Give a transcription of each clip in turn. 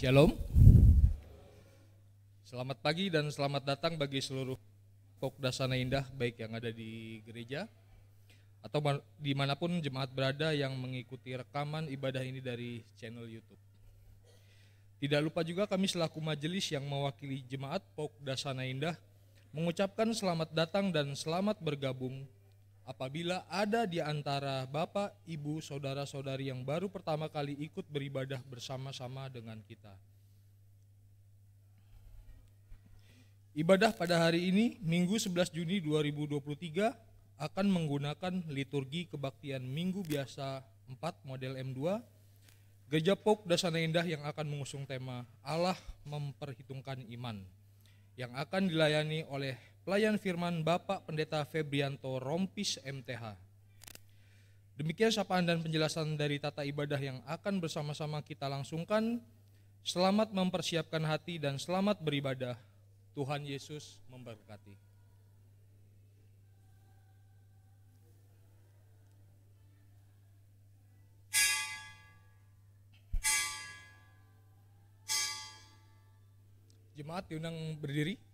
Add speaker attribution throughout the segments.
Speaker 1: Shalom. Selamat pagi dan selamat datang bagi seluruh Pokda Sana Indah, baik yang ada di gereja atau dimanapun jemaat berada yang mengikuti rekaman ibadah ini dari channel YouTube. Tidak lupa juga kami selaku majelis yang mewakili jemaat Pokda Sana Indah mengucapkan selamat datang dan selamat bergabung apabila ada di antara Bapak, Ibu, Saudara-saudari yang baru pertama kali ikut beribadah bersama-sama dengan kita. Ibadah pada hari ini, Minggu 11 Juni 2023, akan menggunakan liturgi kebaktian Minggu Biasa 4 model M2, Gereja Pokda Sana Indah yang akan mengusung tema Allah Memperhitungkan Iman, yang akan dilayani oleh pelayan firman Bapak Pendeta Febrianto Rompis MTH. Demikian sapaan dan penjelasan dari tata ibadah yang akan bersama-sama kita langsungkan. Selamat mempersiapkan hati dan selamat beribadah. Tuhan Yesus memberkati. Jemaat diundang berdiri.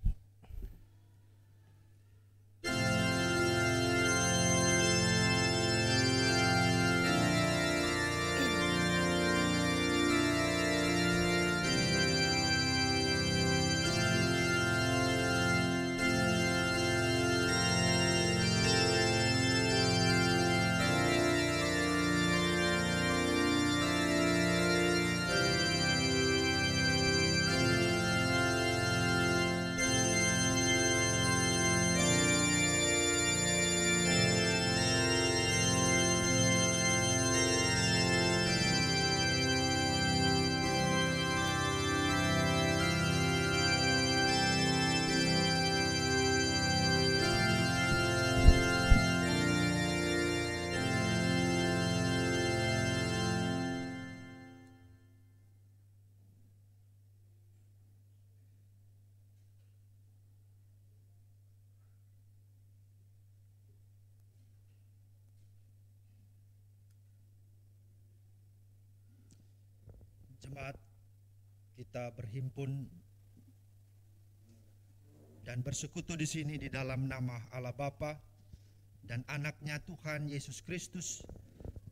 Speaker 2: Jemaat, kita berhimpun dan bersekutu di sini di dalam nama Allah Bapa dan Anaknya Tuhan Yesus Kristus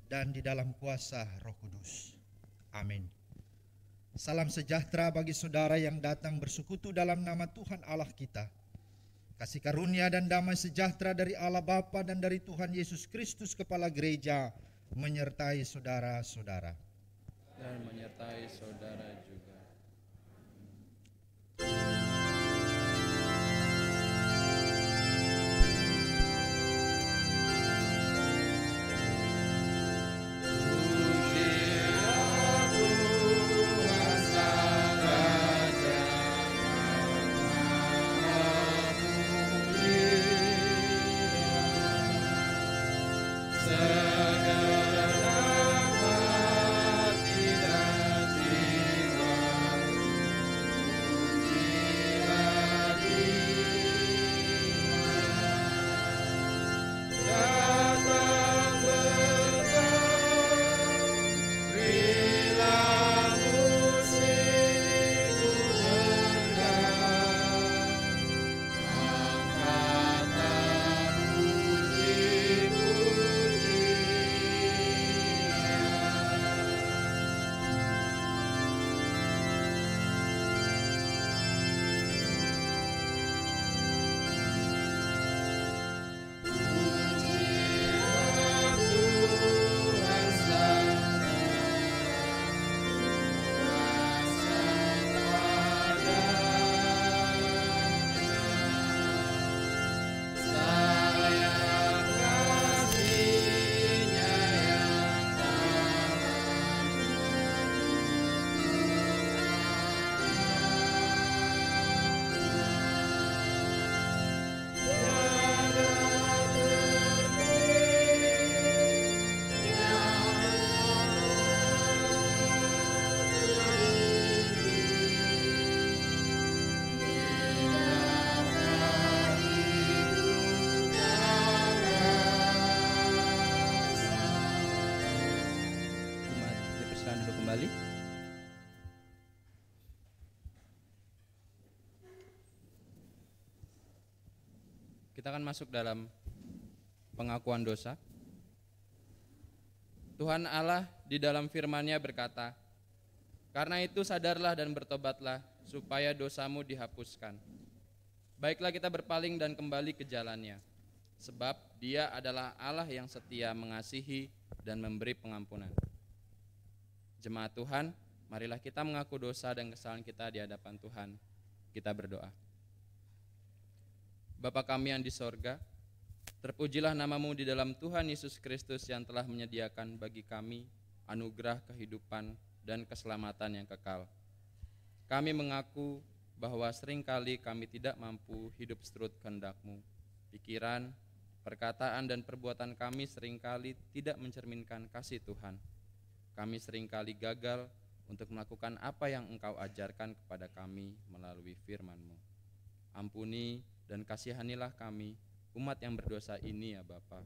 Speaker 2: dan di dalam kuasa Roh Kudus. Amin. Salam sejahtera bagi saudara yang datang bersekutu dalam nama Tuhan Allah kita. Kasih karunia dan damai sejahtera dari Allah Bapa dan dari Tuhan Yesus Kristus Kepala Gereja menyertai saudara-saudara.
Speaker 3: Dan menyertai saudara juga. Kita akan masuk dalam pengakuan dosa. Tuhan Allah di dalam firman-Nya berkata, "Karena itu sadarlah dan bertobatlah, supaya dosamu dihapuskan. Baiklah kita berpaling dan kembali ke jalan-Nya, sebab Dia adalah Allah yang setia mengasihi dan memberi pengampunan." Jemaat Tuhan, marilah kita mengaku dosa dan kesalahan kita di hadapan Tuhan. Kita berdoa. Bapa kami yang di sorga, terpujilah namamu di dalam Tuhan Yesus Kristus yang telah menyediakan bagi kami anugerah kehidupan dan keselamatan yang kekal. Kami mengaku bahwa seringkali kami tidak mampu hidup seturut kehendak-Mu. Pikiran, perkataan, dan perbuatan kami seringkali tidak mencerminkan kasih Tuhan. Kami seringkali gagal untuk melakukan apa yang Engkau ajarkan kepada kami melalui firman-Mu. Ampuni dan kasihanilah kami, umat yang berdosa ini ya Bapa.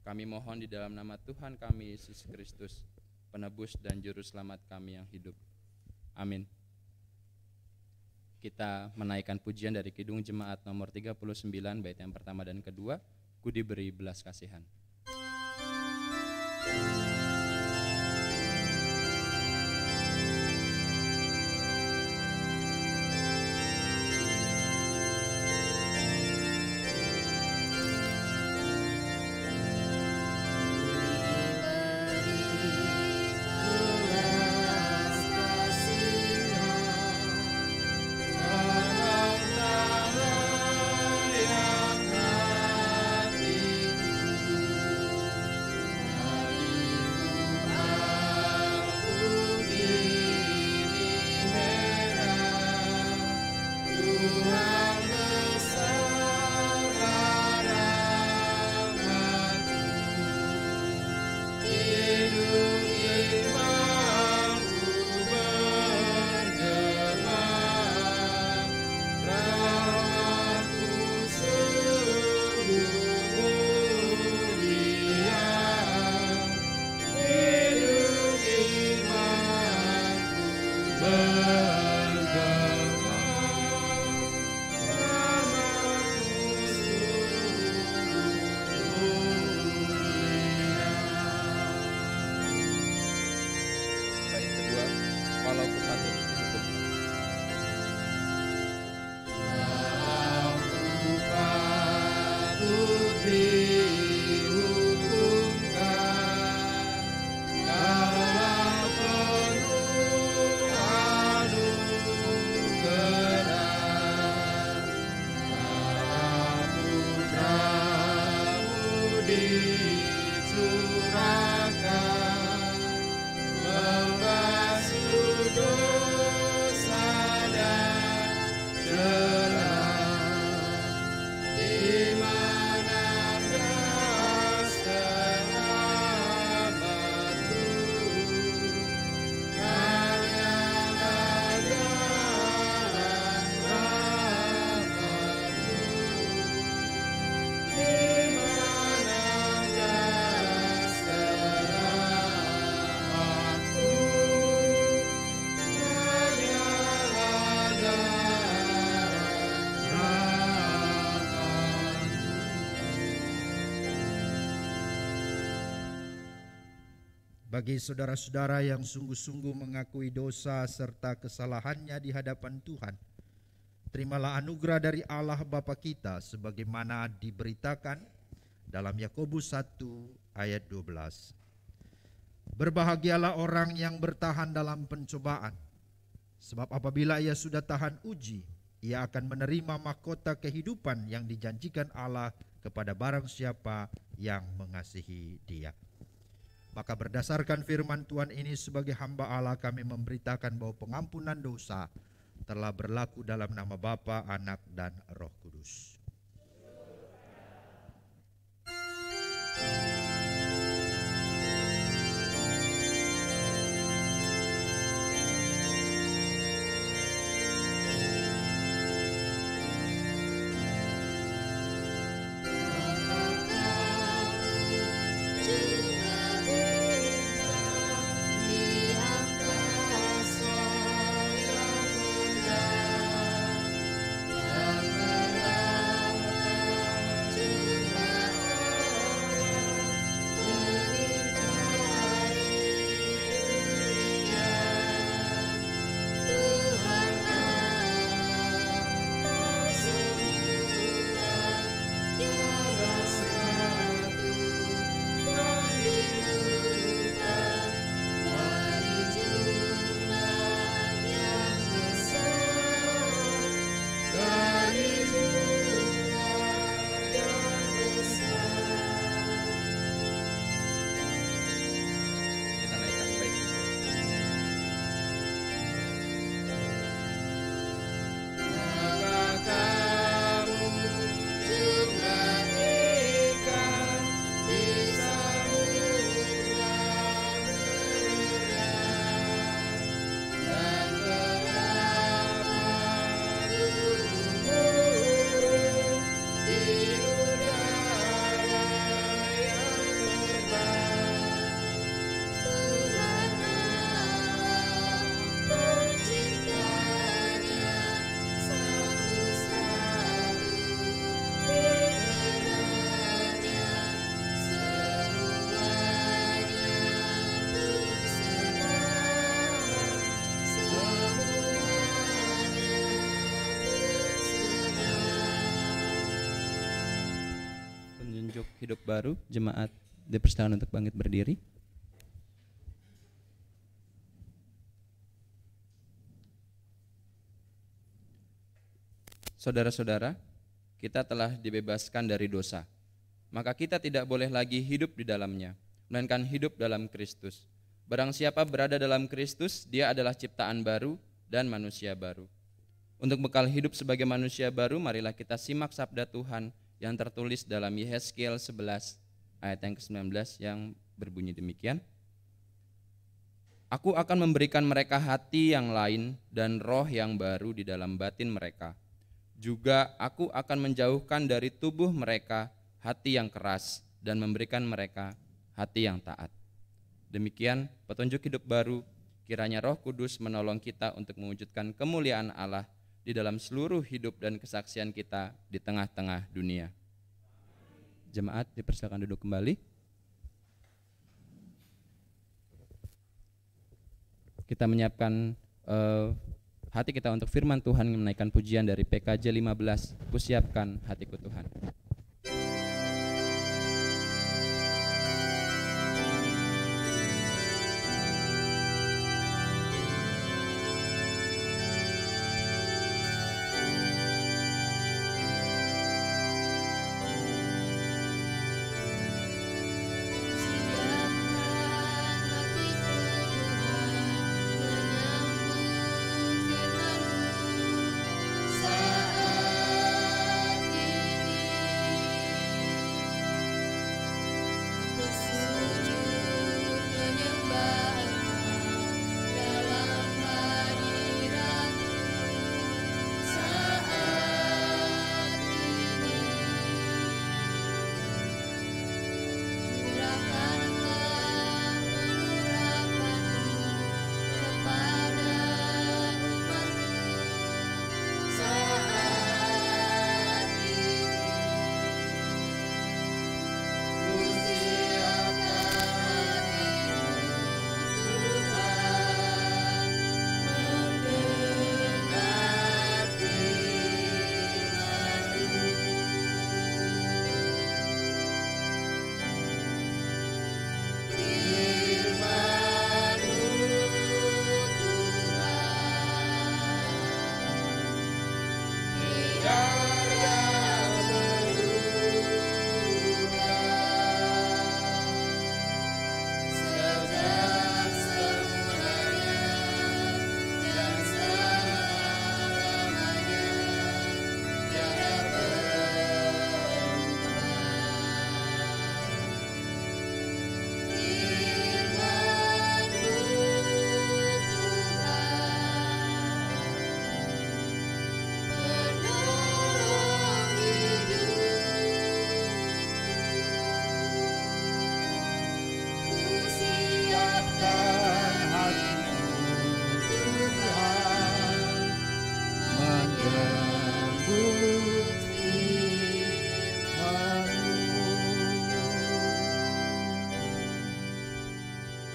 Speaker 3: Kami mohon di dalam nama Tuhan kami Yesus Kristus, penebus dan juru selamat kami yang hidup. Amin. Kita menaikkan pujian dari Kidung Jemaat nomor 39 bait yang pertama dan kedua, Ku diberi belas kasihan.
Speaker 2: Bagi saudara-saudara yang sungguh-sungguh mengakui dosa serta kesalahannya di hadapan Tuhan, terimalah anugerah dari Allah Bapa kita sebagaimana diberitakan dalam Yakobus 1 ayat 12. Berbahagialah orang yang bertahan dalam pencobaan, sebab apabila ia sudah tahan uji, ia akan menerima mahkota kehidupan yang dijanjikan Allah kepada barang siapa yang mengasihi Dia. Maka berdasarkan firman Tuhan ini sebagai hamba Allah kami memberitakan bahwa pengampunan dosa telah berlaku dalam nama Bapa, Anak, dan Roh Kudus.
Speaker 4: Yang
Speaker 3: petunjuk hidup baru. Jemaat dipersilakan untuk bangkit berdiri. Saudara-saudara, kita telah dibebaskan dari dosa. Maka kita tidak boleh lagi hidup di dalamnya, melainkan hidup dalam Kristus. Barang siapa berada dalam Kristus, dia adalah ciptaan baru dan manusia baru. Untuk bekal hidup sebagai manusia baru, marilah kita simak sabda Tuhan yang tertulis dalam Yehezkiel 11 ayat yang ke-19 yang berbunyi demikian. Aku akan memberikan mereka hati yang lain dan roh yang baru di dalam batin mereka. Juga aku akan menjauhkan dari tubuh mereka hati yang keras dan memberikan mereka hati yang taat. Demikian petunjuk hidup baru, kiranya Roh Kudus menolong kita untuk mewujudkan kemuliaan Allah di dalam seluruh hidup dan kesaksian kita di tengah-tengah dunia. Jemaat dipersilakan duduk kembali. Kita menyiapkan hati kita untuk firman Tuhan, menaikkan pujian dari PKJ 15, Kusiapkan hatiku Tuhan.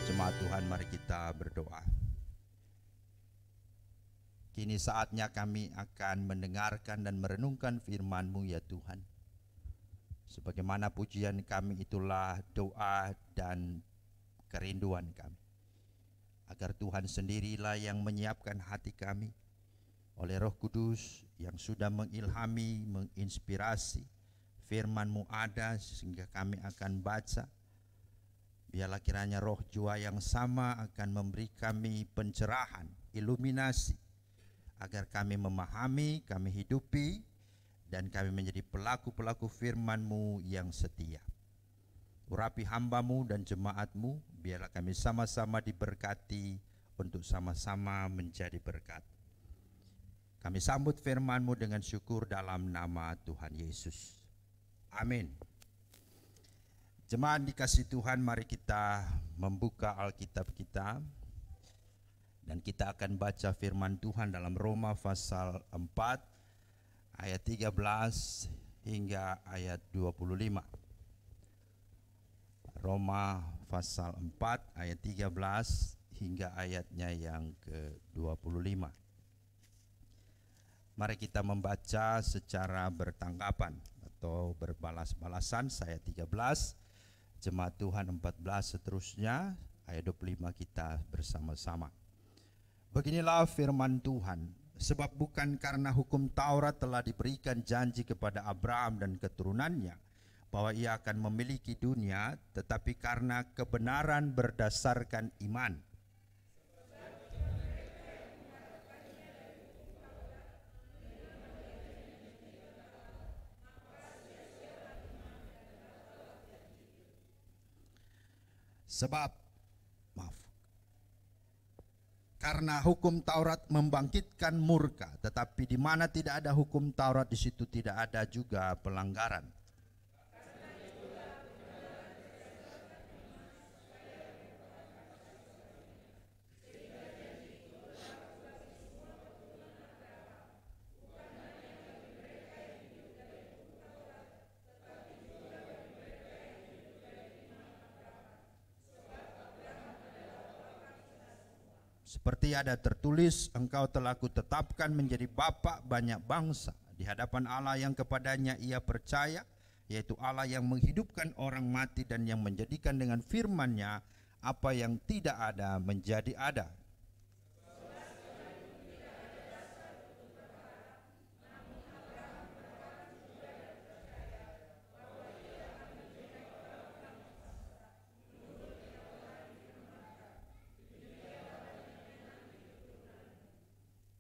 Speaker 2: Jemaat Tuhan, mari kita berdoa. Kini saatnya kami akan mendengarkan dan merenungkan firman-Mu ya Tuhan. Sebagaimana pujian kami itulah doa dan kerinduan kami. Agar Tuhan sendirilah yang menyiapkan hati kami oleh Roh Kudus yang sudah mengilhami, menginspirasi. Firman-Mu ada sehingga kami akan baca. Biarlah kiranya roh jua yang sama akan memberi kami pencerahan, iluminasi, agar kami memahami, kami hidupi, dan kami menjadi pelaku-pelaku firman-Mu yang setia. Urapi hamba-Mu dan jemaat-Mu, biarlah kami sama-sama diberkati untuk sama-sama menjadi berkat. Kami sambut firman-Mu dengan syukur dalam nama Tuhan Yesus. Amin. Jemaat dikasih Tuhan, mari kita membuka Alkitab kita dan kita akan baca firman Tuhan dalam Roma pasal 4 ayat 13 hingga ayat 25. Roma pasal 4 ayat 13 hingga ayatnya yang ke-25. Mari kita membaca secara bertanggapan atau berbalas-balasan. Saya 13, Jemaat Tuhan 14, seterusnya ayat 25 kita bersama-sama. Beginilah firman Tuhan, sebab bukan karena hukum Taurat telah diberikan janji kepada Abraham dan keturunannya bahwa ia akan memiliki dunia, tetapi karena kebenaran berdasarkan iman. Karena hukum Taurat membangkitkan murka, tetapi di mana tidak ada hukum Taurat, di situ tidak ada juga pelanggaran. Seperti ada tertulis, engkau telah kutetapkan menjadi bapa banyak bangsa di hadapan Allah yang kepadanya ia percaya, yaitu Allah yang menghidupkan orang mati dan yang menjadikan dengan firman-Nya apa yang tidak ada menjadi ada.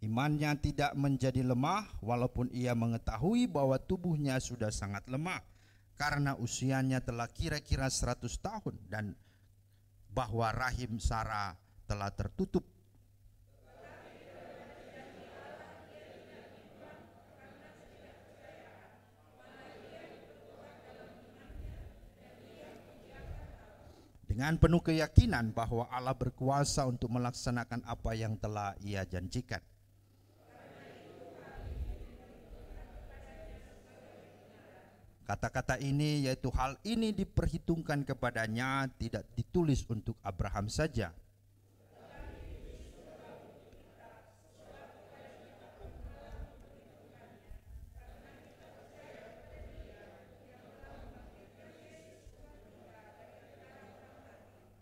Speaker 2: Imannya tidak menjadi lemah walaupun ia mengetahui bahwa tubuhnya sudah sangat lemah karena usianya telah kira-kira 100 tahun dan bahwa rahim Sarah telah tertutup. Dengan penuh keyakinan bahwa Allah berkuasa untuk melaksanakan apa yang telah ia janjikan. Kata-kata ini, yaitu hal ini diperhitungkan kepadanya, tidak ditulis untuk Abraham saja.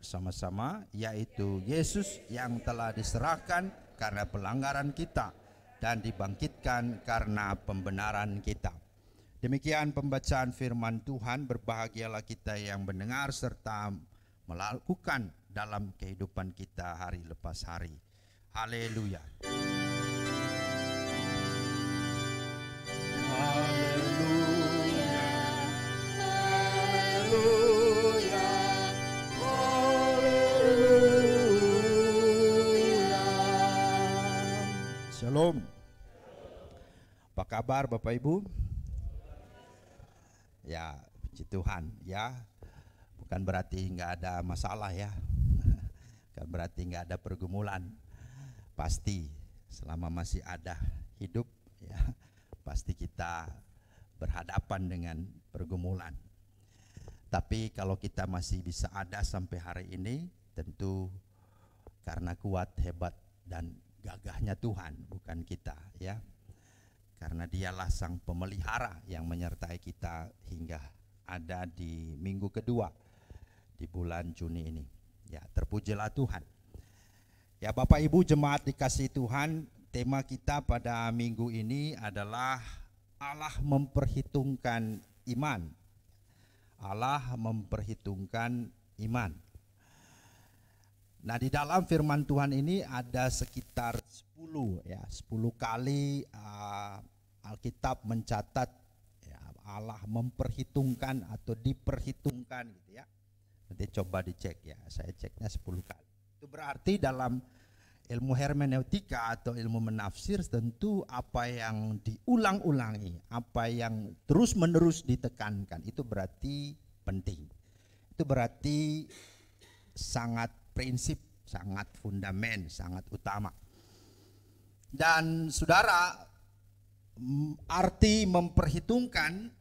Speaker 2: Bersama-sama, yaitu Yesus yang telah diserahkan karena pelanggaran kita dan dibangkitkan karena pembenaran kita. Demikian pembacaan firman Tuhan. Berbahagialah kita yang mendengar serta melakukan dalam kehidupan kita hari lepas hari. Haleluya. Haleluya. Haleluya. Haleluya. Shalom. Apa kabar Bapak Ibu? Ya, puji Tuhan ya. Bukan berarti nggak ada masalah ya. Bukan berarti nggak ada pergumulan. Pasti selama masih ada hidup ya, pasti kita berhadapan dengan pergumulan. Tapi kalau kita masih bisa ada sampai hari ini, tentu karena kuat, hebat dan gagahnya Tuhan, bukan kita ya. Karena dialah sang pemelihara yang menyertai kita hingga ada di minggu kedua di bulan Juni ini. Ya, terpujilah Tuhan. Ya, Bapak Ibu jemaat dikasihi Tuhan, tema kita pada minggu ini adalah Allah memperhitungkan iman. Allah memperhitungkan iman. Nah, di dalam firman Tuhan ini ada sekitar 10 kali Alkitab mencatat ya, Allah memperhitungkan atau diperhitungkan gitu ya. Nanti coba dicek ya, saya ceknya 10 kali. Itu berarti dalam ilmu hermeneutika atau ilmu menafsir tentu apa yang diulang-ulangi, apa yang terus-menerus ditekankan itu berarti penting. Itu berarti sangat prinsip, sangat fundament, sangat utama. Dan saudara, arti memperhitungkan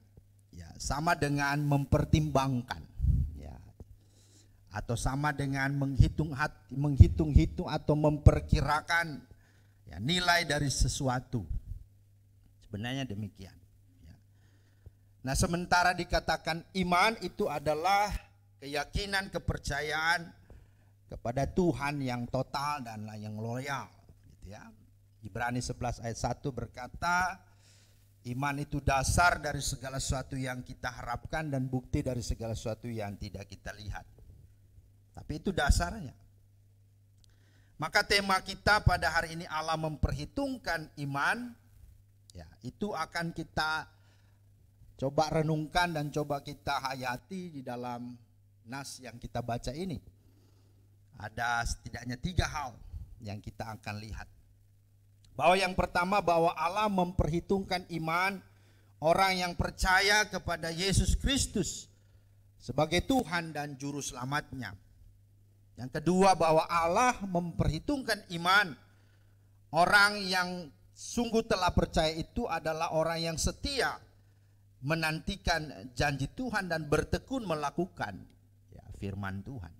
Speaker 2: ya sama dengan mempertimbangkan ya, atau sama dengan menghitung atau memperkirakan ya, nilai dari sesuatu. Sebenarnya demikian. Ya. Nah, sementara dikatakan iman itu adalah keyakinan, kepercayaan kepada Tuhan yang total dan yang loyal, gitu ya. Ibrani 11 ayat 1 berkata, iman itu dasar dari segala sesuatu yang kita harapkan dan bukti dari segala sesuatu yang tidak kita lihat. Tapi itu dasarnya. Maka tema kita pada hari ini, Allah memperhitungkan iman, ya, itu akan kita coba renungkan dan coba kita hayati di dalam nas yang kita baca ini. Ada setidaknya 3 hal yang kita akan lihat. Bahwa yang pertama, bahwa Allah memperhitungkan iman orang yang percaya kepada Yesus Kristus sebagai Tuhan dan Juru Selamatnya. Yang kedua, bahwa Allah memperhitungkan iman orang yang sungguh telah percaya itu adalah orang yang setia menantikan janji Tuhan dan bertekun melakukan, ya, firman Tuhan.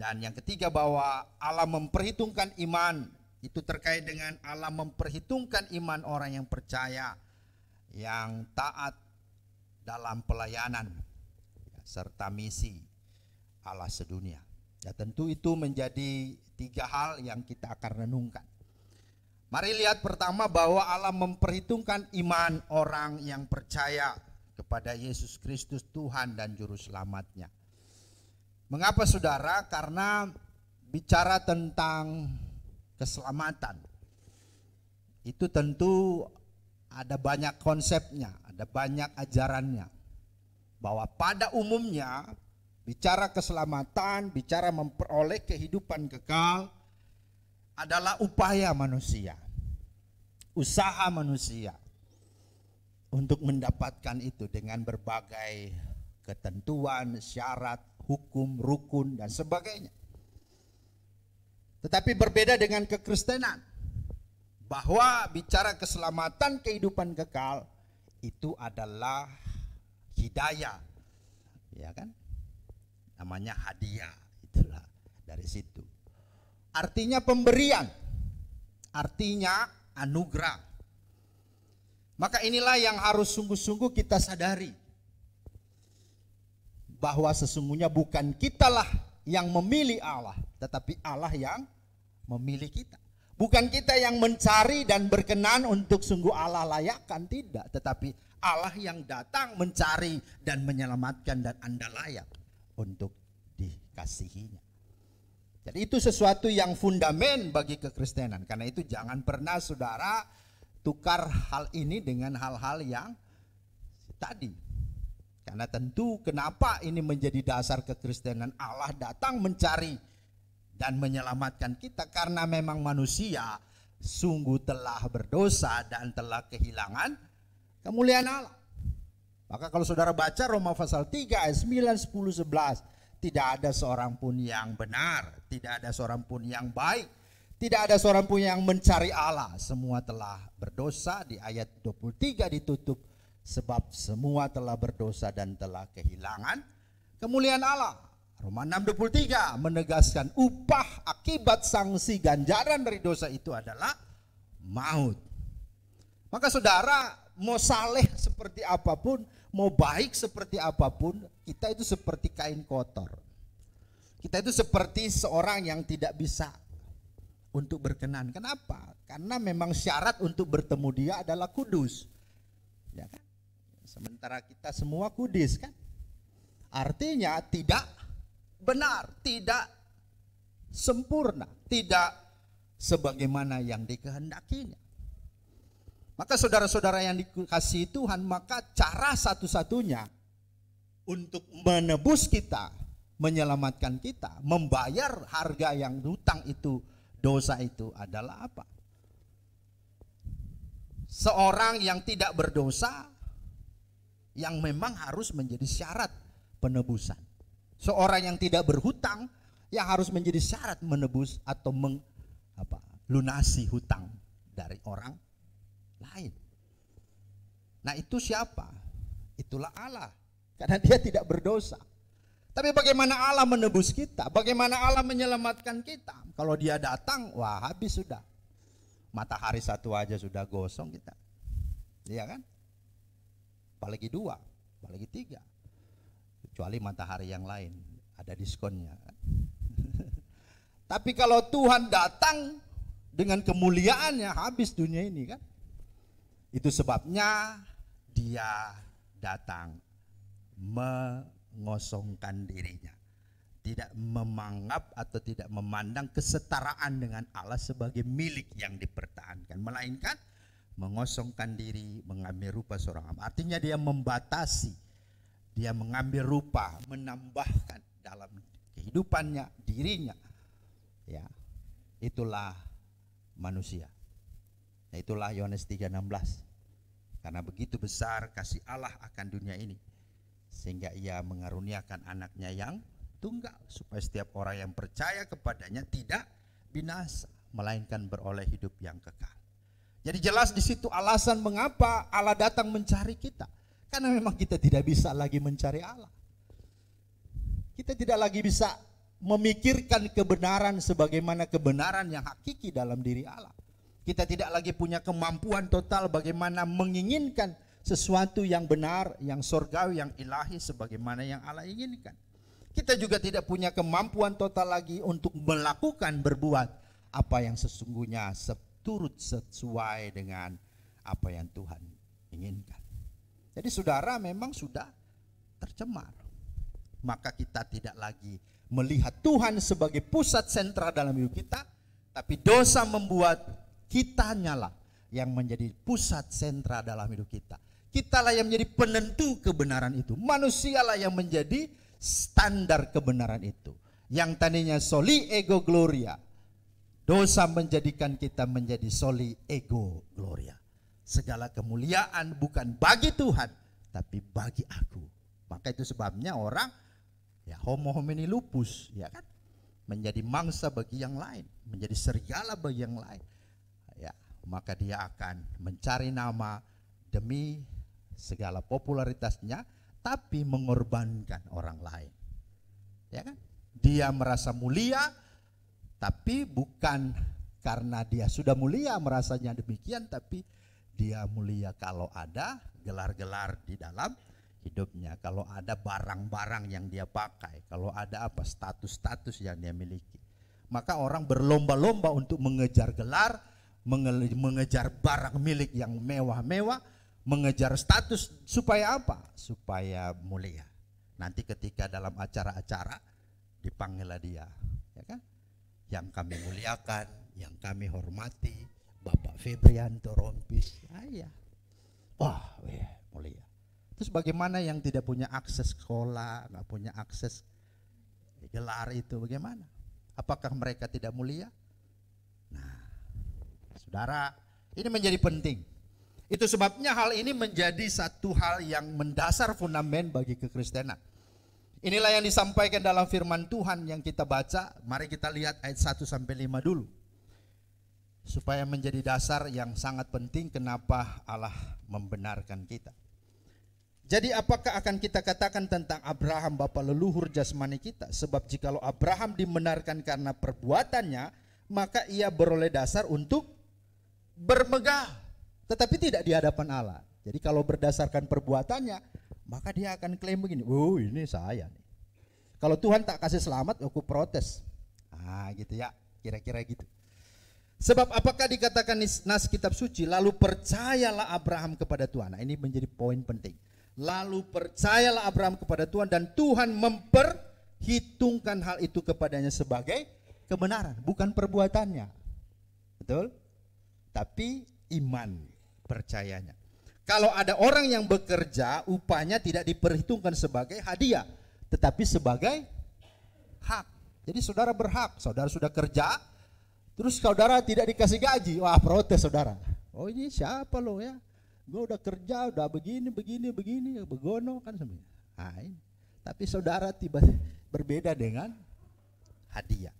Speaker 2: Dan yang ketiga, bahwa Allah memperhitungkan iman itu terkait dengan Allah memperhitungkan iman orang yang percaya, yang taat dalam pelayanan, ya, serta misi Allah sedunia. Ya, tentu itu menjadi 3 hal yang kita akan renungkan. Mari lihat pertama, bahwa Allah memperhitungkan iman orang yang percaya kepada Yesus Kristus Tuhan dan Juru Selamatnya. Mengapa saudara? Karena bicara tentang keselamatan itu tentu ada banyak konsepnya, ada banyak ajarannya. Bahwa pada umumnya bicara keselamatan, bicara memperoleh kehidupan kekal adalah upaya manusia, usaha manusia untuk mendapatkan itu dengan berbagai ketentuan, syarat, hukum, rukun dan sebagainya. Tetapi berbeda dengan kekristenan, bahwa bicara keselamatan kehidupan kekal itu adalah hidayah, ya kan? Namanya hadiah, itulah dari situ. Artinya pemberian, artinya anugerah. Maka inilah yang harus sungguh-sungguh kita sadari, bahwa sesungguhnya bukan kitalah yang memilih Allah, tetapi Allah yang memilih kita. Bukan kita yang mencari dan berkenan untuk sungguh Allah layakkan, tidak. Tetapi Allah yang datang mencari dan menyelamatkan, dan Anda layak untuk dikasihinya. Jadi itu sesuatu yang fundamen bagi kekristenan. Karena itu jangan pernah saudara tukar hal ini dengan hal-hal yang tadi. Karena tentu kenapa ini menjadi dasar kekristenan, Allah datang mencari dan menyelamatkan kita karena memang manusia sungguh telah berdosa dan telah kehilangan kemuliaan Allah. Maka kalau saudara baca Roma pasal 3 ayat 9, 10, 11, tidak ada seorang pun yang benar, tidak ada seorang pun yang baik, tidak ada seorang pun yang mencari Allah. Semua telah berdosa. Di ayat 23 ditutup, sebab semua telah berdosa dan telah kehilangan kemuliaan Allah. Roma 6:23 menegaskan upah akibat sanksi ganjaran dari dosa itu adalah maut. Maka saudara, mau saleh seperti apapun, mau baik seperti apapun, kita itu seperti kain kotor. Kita itu seperti seorang yang tidak bisa untuk berkenan. Kenapa? Karena memang syarat untuk bertemu dia adalah kudus, ya kan? Sementara kita semua kudus, kan? Artinya tidak benar, tidak sempurna, tidak sebagaimana yang dikehendakinya. Maka saudara-saudara yang dikasihi Tuhan, maka cara satu-satunya untuk menebus kita, menyelamatkan kita, membayar harga yang hutang itu, dosa itu adalah apa? Seorang yang tidak berdosa yang memang harus menjadi syarat penebusan. Seorang yang tidak berhutang yang harus menjadi syarat menebus atau lunasi hutang dari orang lain. Nah, itu siapa? Itulah Allah, karena dia tidak berdosa. Tapi bagaimana Allah menebus kita? Bagaimana Allah menyelamatkan kita? Kalau dia datang, wah habis sudah. Matahari satu aja sudah gosong kita.
Speaker 4: Iya kan? Apalagi 2, apalagi 3. Kecuali matahari yang lain ada diskonnya kan? Tapi kalau Tuhan datang dengan kemuliaannya, habis dunia ini kan. Itu sebabnya dia datang mengosongkan dirinya, tidak memanggap atau tidak memandang kesetaraan dengan Allah sebagai milik yang dipertahankan, melainkan mengosongkan diri, mengambil rupa seorang hamba. Artinya dia membatasi, dia mengambil rupa, menambahkan dalam kehidupannya, dirinya. Ya, itulah manusia. Itulah Yohanes 3:16. Karena begitu besar kasih Allah akan dunia ini, sehingga ia mengaruniakan anaknya yang tunggal, supaya setiap orang yang percaya kepadanya tidak binasa, melainkan beroleh hidup yang kekal. Jadi jelas di situ alasan mengapa Allah datang mencari kita. Karena memang kita tidak bisa lagi mencari Allah. Kita tidak lagi bisa memikirkan kebenaran sebagaimana kebenaran yang hakiki dalam diri Allah. Kita tidak lagi punya kemampuan total bagaimana menginginkan sesuatu yang benar, yang surgawi, yang ilahi sebagaimana yang Allah inginkan. Kita juga tidak punya kemampuan total lagi untuk melakukan, berbuat apa yang sesungguhnya turut sesuai dengan apa yang Tuhan inginkan. Jadi saudara memang sudah tercemar. Maka kita tidak lagi melihat Tuhan sebagai pusat sentral dalam hidup kita, tapi dosa membuat kitanya lah yang menjadi pusat sentral dalam hidup kita. Kitalah yang menjadi penentu kebenaran itu. Manusialah yang menjadi standar kebenaran itu. Yang tadinya soli ego gloria, dosa menjadikan kita menjadi soli ego gloria. Segala kemuliaan bukan bagi Tuhan, tapi bagi aku. Maka itu sebabnya orang ya homo homini lupus, ya kan, menjadi mangsa bagi yang lain, menjadi serigala bagi yang lain. Ya, maka dia akan mencari nama demi segala popularitasnya, tapi mengorbankan orang lain. Ya kan? Dia merasa mulia, tapi bukan karena dia sudah mulia merasanya demikian, tapi dia mulia kalau ada gelar-gelar di dalam hidupnya, kalau ada barang-barang yang dia pakai, kalau ada apa status-status yang dia miliki. Maka orang berlomba-lomba untuk mengejar gelar, mengejar barang milik yang mewah-mewah, mengejar status supaya apa? Supaya mulia. Nanti ketika dalam acara-acara dipanggillah dia, ya kan? Yang kami muliakan, yang kami hormati, Bapak Febrianto Rompis. Ya. Wah, mulia. Terus bagaimana yang tidak punya akses sekolah, nggak punya akses gelar itu, bagaimana? Apakah mereka tidak mulia? Nah, saudara, ini menjadi penting. Itu sebabnya hal ini menjadi satu hal yang mendasar fundament bagi kekristenan. Inilah yang disampaikan dalam firman Tuhan yang kita baca. Mari kita lihat ayat 1-5 dulu. Supaya menjadi dasar yang sangat penting kenapa Allah membenarkan kita. Jadi apakah akan kita katakan tentang Abraham bapa leluhur jasmani kita? Sebab jikalau Abraham dibenarkan karena perbuatannya, maka ia beroleh dasar untuk bermegah, tetapi tidak di hadapan Allah. Jadi kalau berdasarkan perbuatannya, maka dia akan klaim begini, oh ini saya nih. Kalau Tuhan tak kasih selamat, aku protes. Gitu ya, kira-kira gitu. Sebab apakah dikatakan nas kitab suci, lalu percayalah Abraham kepada Tuhan. Nah, ini menjadi poin penting. Lalu percayalah Abraham kepada Tuhan dan Tuhan memperhitungkan hal itu kepadanya sebagai kebenaran, bukan perbuatannya. Betul? Tapi iman, percayanya. Kalau ada orang yang bekerja, upahnya tidak diperhitungkan sebagai hadiah, tetapi sebagai hak. Jadi saudara berhak, saudara sudah kerja, terus saudara tidak dikasih gaji, wah protes saudara. Oh ini siapa lo ya? Gue udah kerja, udah begini, begono kan sebenarnya. Tapi saudara tiba-tiba berbeda dengan hadiah.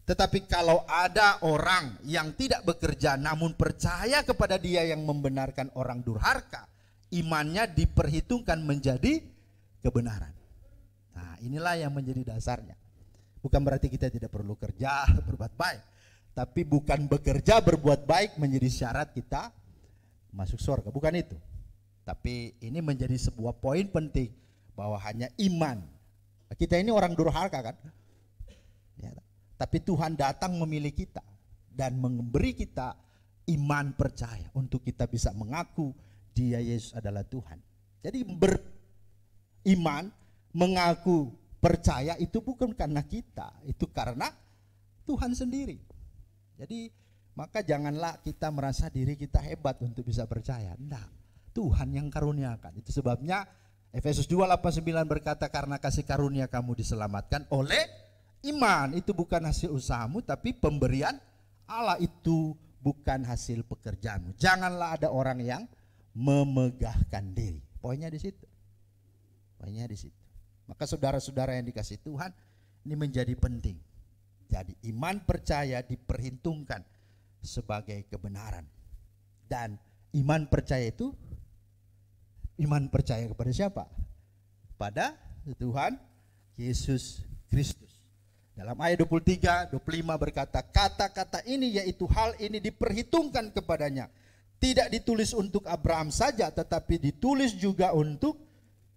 Speaker 4: Tetapi kalau ada orang yang tidak bekerja namun percaya kepada dia yang membenarkan orang durhaka, imannya diperhitungkan menjadi kebenaran. Nah inilah yang menjadi dasarnya. Bukan berarti kita tidak perlu kerja berbuat baik, tapi bukan bekerja berbuat baik menjadi syarat kita masuk surga, bukan itu. Tapi ini menjadi sebuah poin penting bahwa hanya iman. Kita ini orang durhaka kan? Ya, tapi Tuhan datang memilih kita dan memberi kita iman percaya untuk kita bisa mengaku Dia Yesus adalah Tuhan. Jadi beriman, mengaku, percaya itu bukan karena kita, itu karena Tuhan sendiri. Jadi maka janganlah kita merasa diri kita hebat untuk bisa percaya. Enggak, Tuhan yang karuniakan. Itu sebabnya Efesus 2:8-9 berkata, karena kasih karunia kamu diselamatkan oleh iman. Itu bukan hasil usahamu, tapi pemberian Allah, itu bukan hasil pekerjaanmu. Janganlah ada orang yang memegahkan diri. Poinnya di situ. Poinnya di situ. Maka saudara-saudara yang dikasih Tuhan, ini menjadi penting. Jadi iman percaya diperhitungkan sebagai kebenaran. Dan iman percaya itu, iman percaya kepada siapa? Pada Tuhan Yesus Kristus. Dalam ayat 23, 25 berkata, kata-kata ini yaitu hal ini diperhitungkan kepadanya. Tidak ditulis untuk Abraham saja, tetapi ditulis juga untuk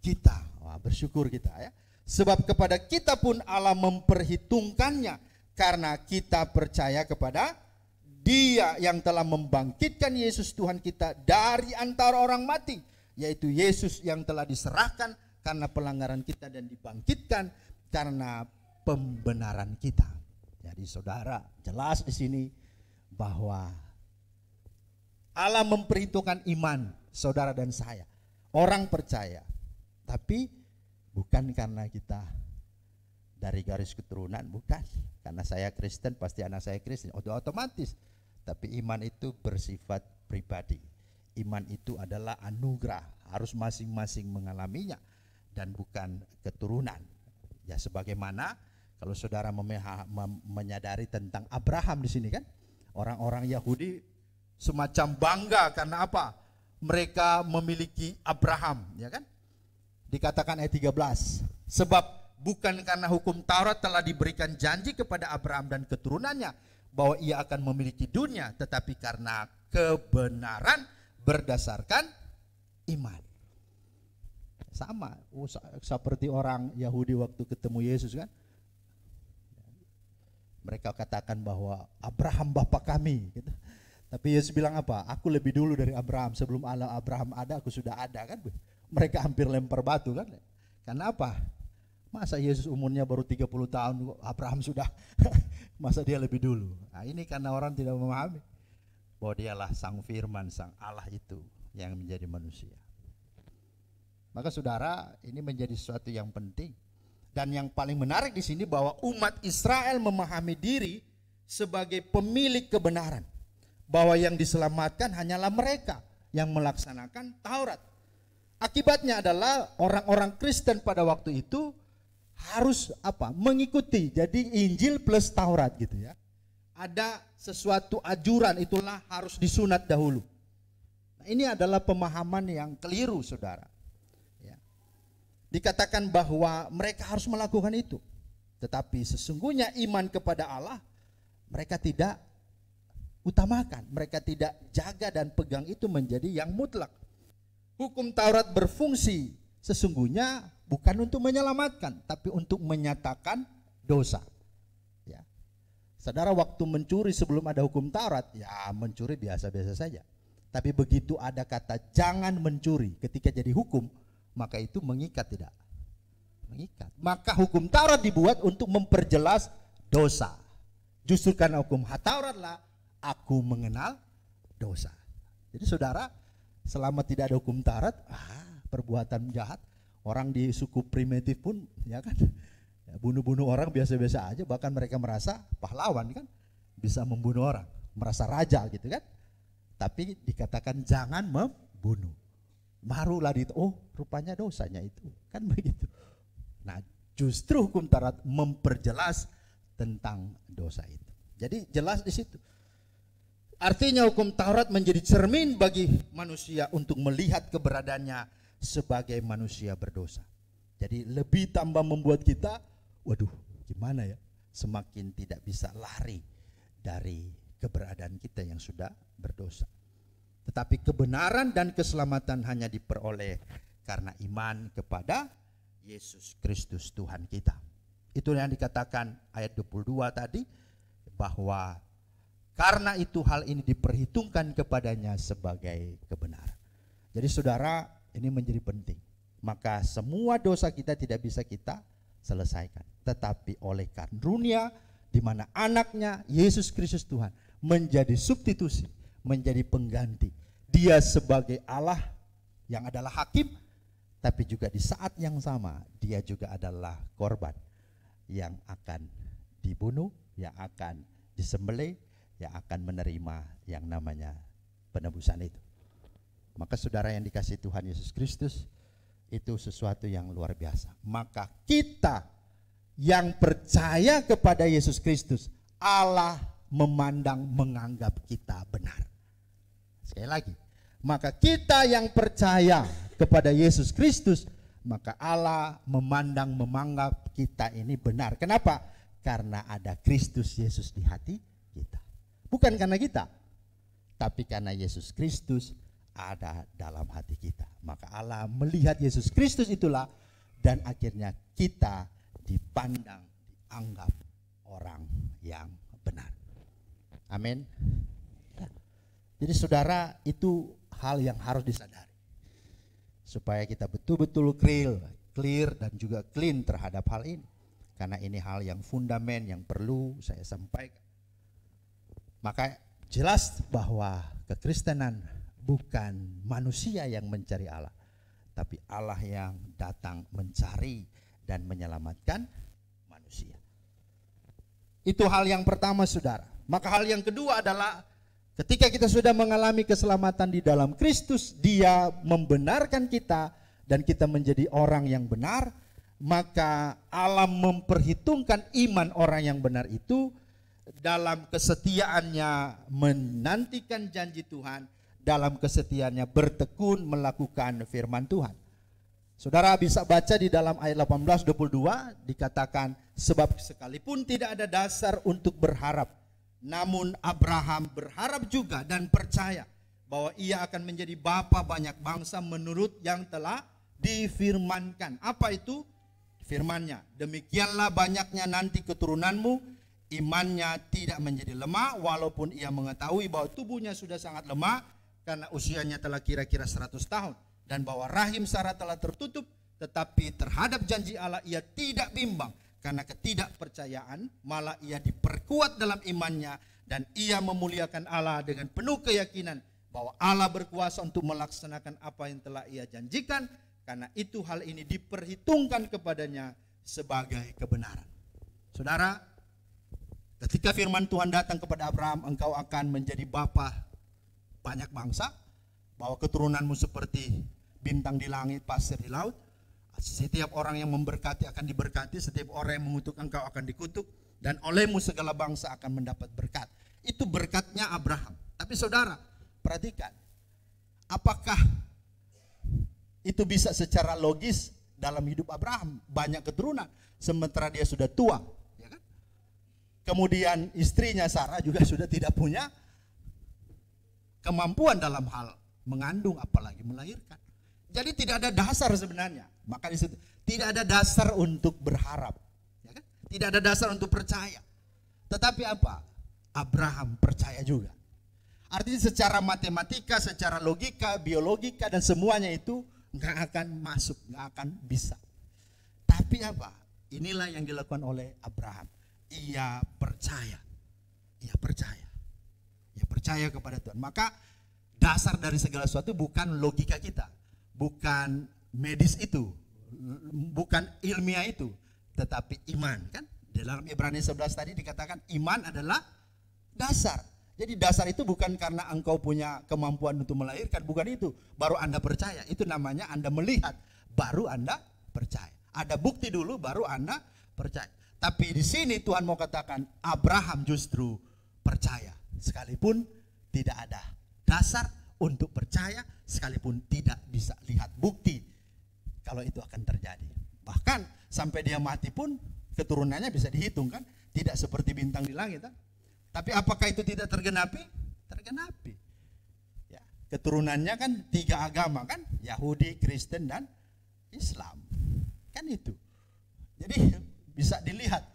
Speaker 4: kita. Wah, bersyukur kita ya. Sebab kepada kita pun Allah memperhitungkannya, karena kita percaya kepada Dia yang telah membangkitkan Yesus Tuhan kita dari antara orang mati, yaitu Yesus yang telah diserahkan karena pelanggaran kita dan dibangkitkan karena pembenaran kita. Jadi saudara, jelas di sini bahwa Allah memperhitungkan iman saudara dan saya, orang percaya, tapi bukan karena kita dari garis keturunan, bukan. Karena saya Kristen, pasti anak saya Kristen, otomatis. Tapi iman itu bersifat pribadi. Iman itu adalah anugerah, harus masing-masing mengalaminya dan bukan keturunan. Ya sebagaimana kalau saudara menyadari tentang Abraham di sini kan, orang-orang Yahudi semacam bangga karena apa? Mereka memiliki Abraham, ya kan? Dikatakan ayat 13, sebab bukan karena hukum Taurat telah diberikan janji kepada Abraham dan keturunannya bahwa ia akan memiliki dunia, tetapi karena kebenaran berdasarkan iman. Sama seperti orang Yahudi waktu ketemu Yesus kan, mereka katakan bahwa Abraham bapa kami gitu. Tapi Yesus bilang apa? Aku lebih dulu dari Abraham, sebelum Abraham ada aku sudah ada kan. Mereka hampir lempar batu kan. Karena apa? Masa Yesus umurnya baru 30 tahun, Abraham sudah, masa dia lebih dulu. Nah ini karena orang tidak memahami bahwa dialah sang firman, sang Allah itu yang menjadi manusia. Maka saudara, ini menjadi sesuatu yang penting. Dan yang paling menarik di sini bahwa umat Israel memahami diri sebagai pemilik kebenaran. Bahwa yang diselamatkan hanyalah mereka yang melaksanakan Taurat. Akibatnya adalah orang-orang Kristen pada waktu itu harus apa? Mengikuti. Jadi Injil plus Taurat gitu ya. Ada sesuatu ajuran, itulah harus disunat dahulu. Nah, ini adalah pemahaman yang keliru saudara. Ya. Dikatakan bahwa mereka harus melakukan itu. Tetapi sesungguhnya iman kepada Allah mereka tidak utamakan. Mereka tidak jaga dan pegang itu menjadi yang mutlak. Hukum Taurat berfungsi sesungguhnya bukan untuk menyelamatkan, tapi untuk menyatakan dosa. Ya. Saudara waktu mencuri sebelum ada hukum Taurat, ya mencuri biasa-biasa saja. Tapi begitu ada kata jangan mencuri ketika jadi hukum, maka itu mengikat tidak? Mengikat. Maka hukum Taurat dibuat untuk memperjelas dosa. Justru karena hukum Tauratlah aku mengenal dosa. Jadi saudara, selama tidak ada hukum Taurat, perbuatan jahat, orang di suku primitif pun ya kan, bunuh-bunuh orang biasa-biasa aja, bahkan mereka merasa pahlawan kan, bisa membunuh orang, merasa raja gitu kan. Tapi dikatakan jangan membunuh. Barulah rupanya dosanya itu, kan begitu. Nah, justru hukum Taurat memperjelas tentang dosa itu. Jadi jelas di situ. Artinya hukum Taurat menjadi cermin bagi manusia untuk melihat keberadaannya sebagai manusia berdosa. Jadi lebih tambah membuat kita, waduh gimana ya, semakin tidak bisa lari dari keberadaan kita yang sudah berdosa. Tetapi kebenaran dan keselamatan hanya diperoleh karena iman kepada Yesus Kristus Tuhan kita. Itu yang dikatakan ayat 22 tadi, bahwa karena itu hal ini diperhitungkan kepadanya sebagai kebenaran. Jadi saudara, ini menjadi penting. Maka semua dosa kita tidak bisa kita selesaikan, tetapi oleh karunia di mana anaknya Yesus Kristus Tuhan menjadi substitusi, menjadi pengganti. Dia sebagai Allah yang adalah hakim, tapi juga di saat yang sama dia juga adalah korban yang akan dibunuh, yang akan disembelih, yang akan menerima yang namanya penebusan itu. Maka saudara yang dikasihi Tuhan Yesus Kristus, itu sesuatu yang luar biasa. Maka kita yang percaya kepada Yesus Kristus, Allah memandang, menganggap kita benar. Sekali lagi, maka kita yang percaya kepada Yesus Kristus, maka Allah memandang, menganggap kita ini benar. Kenapa? Karena ada Kristus Yesus di hati kita. Bukan karena kita, tapi karena Yesus Kristus ada dalam hati kita. Maka Allah melihat Yesus Kristus itulah, dan akhirnya kita dipandang, dianggap orang yang benar. Amin. Jadi saudara, itu hal yang harus disadari, supaya kita betul-betul clear dan juga clean terhadap hal ini. Karena ini hal yang fundament yang perlu saya sampaikan. Maka jelas bahwa kekristenan bukan manusia yang mencari Allah, tapi Allah yang datang mencari dan menyelamatkan manusia. Itu hal yang pertama saudara. Maka hal yang kedua adalah ketika kita sudah mengalami keselamatan di dalam Kristus, Dia membenarkan kita dan kita menjadi orang yang benar, maka Allah memperhitungkan iman orang yang benar itu dalam kesetiaannya menantikan janji Tuhan, dalam kesetiaannya bertekun melakukan firman Tuhan. Saudara bisa baca di dalam ayat 18-22 dikatakan, sebab sekalipun tidak ada dasar untuk berharap, namun Abraham berharap juga dan percaya bahwa ia akan menjadi bapa banyak bangsa menurut yang telah difirmankan. Apa itu firmannya? Demikianlah banyaknya nanti keturunanmu. Imannya tidak menjadi lemah walaupun ia mengetahui bahwa tubuhnya sudah sangat lemah karena usianya telah kira-kira 100 tahun, dan bahwa rahim Sarah telah tertutup, tetapi terhadap janji Allah ia tidak bimbang karena ketidakpercayaan, malah ia diperkuat dalam imannya dan ia memuliakan Allah dengan penuh keyakinan bahwa Allah berkuasa untuk melaksanakan apa yang telah ia janjikan. Karena itu hal ini diperhitungkan kepadanya sebagai kebenaran. Saudara, ketika firman Tuhan datang kepada Abraham, engkau akan menjadi bapa banyak bangsa, bahwa keturunanmu seperti bintang di langit, pasir di laut. Setiap orang yang memberkati akan diberkati, setiap orang yang mengutuk engkau akan dikutuk, dan olehmu segala bangsa akan mendapat berkat. Itu berkatnya Abraham. Tapi saudara, perhatikan, apakah itu bisa secara logis dalam hidup Abraham banyak keturunan sementara dia sudah tua, ya kan? Kemudian istrinya Sarah juga sudah tidak punya kemampuan dalam hal mengandung apalagi melahirkan. Jadi tidak ada dasar sebenarnya. Maka di situ tidak ada dasar untuk berharap, ya kan? Tidak ada dasar untuk percaya. Tetapi apa? Abraham percaya juga. Artinya secara matematika, secara logika, biologika dan semuanya itu nggak akan masuk, nggak akan bisa. Tapi apa? Inilah yang dilakukan oleh Abraham. Ia percaya. Ia percaya. Ia percaya kepada Tuhan. Maka dasar dari segala sesuatu bukan logika kita, bukan medis itu, bukan ilmiah itu, tetapi iman, kan? Dalam Ibrani 11 tadi dikatakan iman adalah dasar. Jadi dasar itu bukan karena engkau punya kemampuan untuk melahirkan, bukan itu. Baru Anda percaya, itu namanya Anda melihat, baru Anda percaya. Ada bukti dulu, baru Anda percaya. Tapi di sini Tuhan mau katakan Abraham justru percaya, sekalipun tidak ada dasar untuk percaya, sekalipun tidak bisa lihat bukti kalau itu akan terjadi. Bahkan sampai dia mati pun keturunannya bisa dihitung, kan? Tidak seperti bintang di langit, kan? Tapi apakah itu tidak tergenapi? Tergenapi. Ya. Keturunannya kan 3 agama kan, Yahudi, Kristen, dan Islam. Kan itu. Jadi bisa dilihat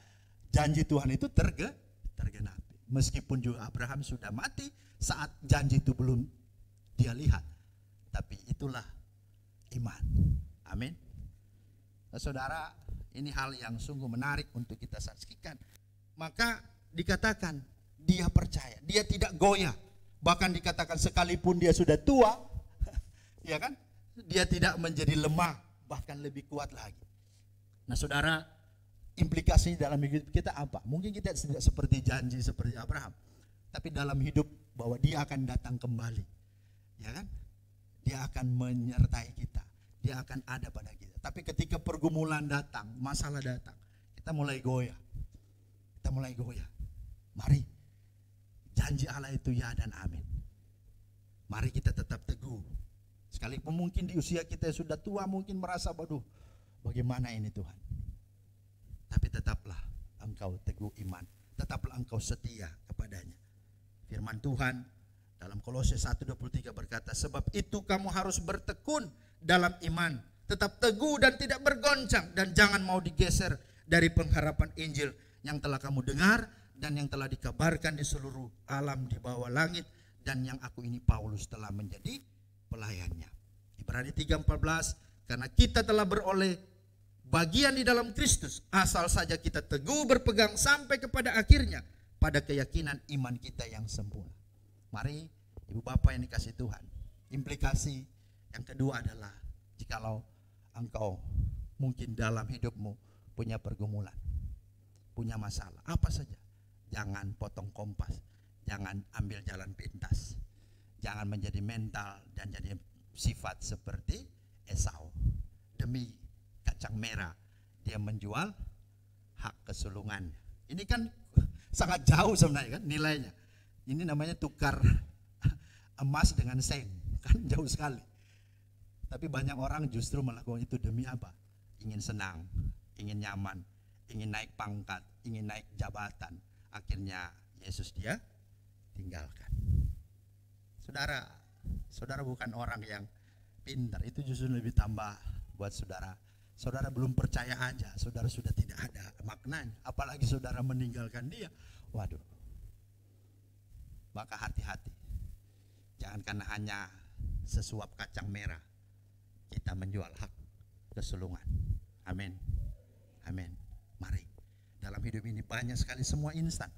Speaker 4: janji Tuhan itu tergenapi. Meskipun juga Abraham sudah mati saat janji itu belum dia lihat. Tapi itulah iman. Amin. Nah, saudara, ini hal yang sungguh menarik untuk kita saksikan. Maka dikatakan dia percaya, dia tidak goyah. Bahkan dikatakan sekalipun dia sudah tua, ya kan? Dia tidak menjadi lemah, bahkan lebih kuat lagi. Nah, saudara, implikasinya dalam hidup kita apa? Mungkin kita tidak seperti janji seperti Abraham, tapi dalam hidup bahwa dia akan datang kembali, ya kan? Dia akan menyertai kita, dia akan ada pada kita. Tapi ketika pergumulan datang, masalah datang, kita mulai goyah. Kita mulai goyah. Mari, janji Allah itu ya dan amin. Mari kita tetap teguh. Sekalipun mungkin di usia kita yang sudah tua mungkin merasa, waduh, bagaimana ini Tuhan. Tapi tetaplah engkau teguh iman. Tetaplah engkau setia kepadanya. Firman Tuhan dalam Kolose 1:23 berkata, sebab itu kamu harus bertekun dalam iman, tetap teguh dan tidak bergoncang, dan jangan mau digeser dari pengharapan Injil yang telah kamu dengar dan yang telah dikabarkan di seluruh alam di bawah langit, dan yang aku ini Paulus telah menjadi pelayannya. Ibrani 3:14, karena kita telah beroleh bagian di dalam Kristus, asal saja kita teguh berpegang sampai kepada akhirnya pada keyakinan iman kita yang sempurna. Mari ibu bapak yang dikasih Tuhan, implikasi yang kedua adalah jikalau engkau mungkin dalam hidupmu punya pergumulan, punya masalah, apa saja, jangan potong kompas, jangan ambil jalan pintas, jangan menjadi mental dan jadi sifat seperti Esau. Demi kacang merah dia menjual hak kesulungannya. Ini kan sangat jauh sebenarnya kan nilainya. Ini namanya tukar emas dengan sen, kan jauh sekali. Tapi banyak orang justru melakukan itu demi apa? Ingin senang, ingin nyaman, ingin naik pangkat, ingin naik jabatan. Akhirnya Yesus dia tinggalkan. Saudara, saudara bukan orang yang pintar, itu justru lebih tambah buat saudara. Saudara belum percaya aja, saudara sudah tidak ada maknanya. Apalagi saudara meninggalkan dia, waduh. Maka hati-hati, jangan karena hanya sesuap kacang merah kita menjual hak kesulungan. Amin, amin. Mari, dalam hidup ini banyak sekali semua instan,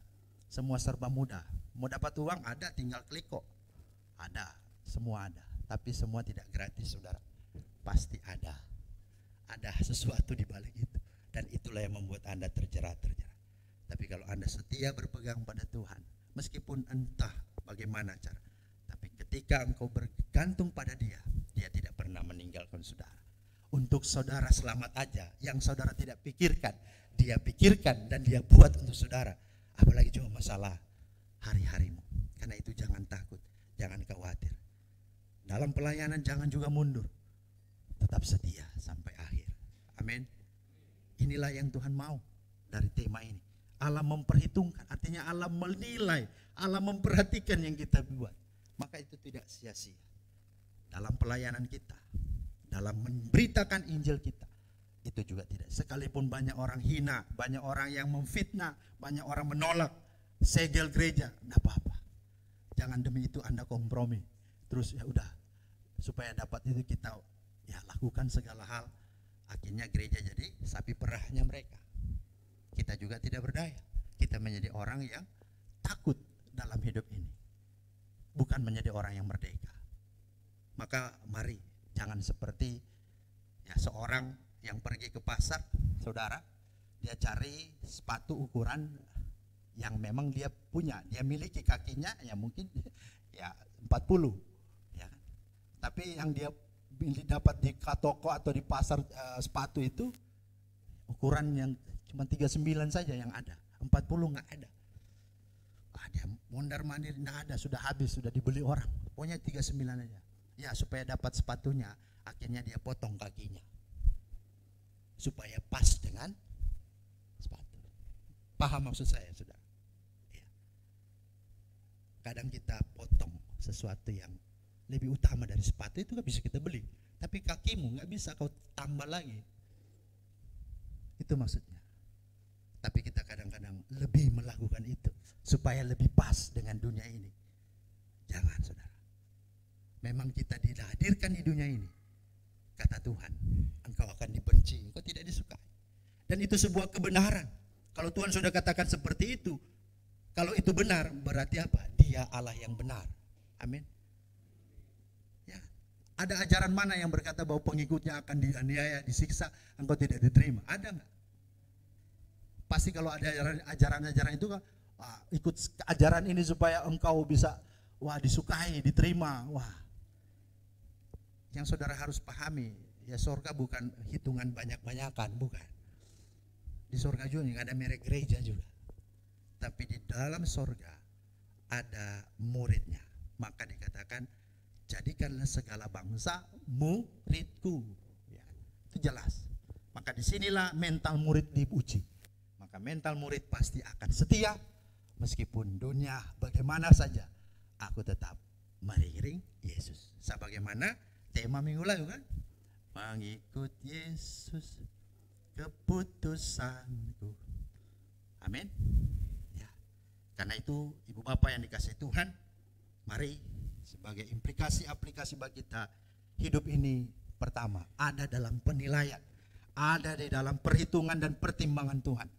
Speaker 4: semua serba mudah. Mau dapat uang ada, tinggal klik kok. Ada, semua ada. Tapi semua tidak gratis, saudara. Pasti ada sesuatu di balik itu, dan itulah yang membuat Anda terjerat-terjerat. Tapi kalau Anda setia berpegang pada Tuhan, meskipun entah bagaimana cara, tapi ketika engkau bergantung pada Dia, Dia tidak pernah meninggalkan saudara. Untuk saudara selamat aja, yang saudara tidak pikirkan, Dia pikirkan dan Dia buat untuk saudara. Apalagi cuma masalah hari-harimu. Karena itu jangan takut, jangan khawatir. Dalam pelayanan jangan juga mundur, tetap setia sampai akhir. Amin. Inilah yang Tuhan mau dari tema ini. Allah memperhitungkan, artinya Allah menilai, Allah memperhatikan yang kita buat. Maka itu tidak sia-sia. Dalam pelayanan kita, dalam memberitakan Injil kita, itu juga tidak. Sekalipun banyak orang hina, banyak orang yang memfitnah, banyak orang menolak, segel gereja, enggak apa-apa. Jangan demi itu Anda kompromi. Terus ya udah, supaya dapat itu kita ya lakukan segala hal. Akhirnya gereja jadi sapi perahnya mereka. Kita juga tidak berdaya. Kita menjadi orang yang takut dalam hidup ini, bukan menjadi orang yang merdeka. Maka mari jangan seperti ya seorang yang pergi ke pasar, saudara, dia cari sepatu ukuran yang memang dia punya, dia miliki kakinya ya mungkin ya 40 ya. Tapi yang dia dapat di toko atau di pasar sepatu itu ukuran yang cuma 39 saja yang ada, 40 nggak ada. Dia mondar mandir nggak ada, sudah habis, sudah dibeli orang. Pokoknya 39 aja. Ya supaya dapat sepatunya, akhirnya dia potong kakinya supaya pas dengan sepatu. Paham maksud saya, saudara? Ya. Kadang kita potong sesuatu yang lebih utama dari sepatu itu kan bisa kita beli, tapi kakimu nggak bisa kau tambah lagi. Itu maksudnya. Tapi kita kadang-kadang lebih melakukan itu supaya lebih pas dengan dunia ini. Jangan, saudara. Memang kita dihadirkan di dunia ini, kata Tuhan, engkau akan dibenci, engkau tidak disukai. Dan itu sebuah kebenaran. Kalau Tuhan sudah katakan seperti itu, kalau itu benar, berarti apa? Dia Allah yang benar. Amin. Ya. Ada ajaran mana yang berkata bahwa pengikutnya akan dianiaya, disiksa, engkau tidak diterima? Ada enggak? Pasti kalau ada ajaran-ajaran itu kan, ikut ajaran ini supaya engkau bisa disukai, diterima. Yang saudara harus pahami, ya surga bukan hitungan banyak-banyakan, bukan. Di surga juga nggak ada merek gereja juga. Tapi di dalam surga ada muridnya. Maka dikatakan, jadikanlah segala bangsa muridku. Ya, itu jelas. Maka disinilah mental murid diuji. Maka mental murid pasti akan setia, meskipun dunia bagaimana saja, aku tetap mengiring Yesus. Sebagaimana tema minggu lalu kan, mengikut Yesus keputusanku. Amin. Ya. Karena itu ibu bapak yang dikasihi Tuhan, mari sebagai implikasi aplikasi bagi kita, hidup ini pertama ada dalam penilaian, ada di dalam perhitungan dan pertimbangan Tuhan.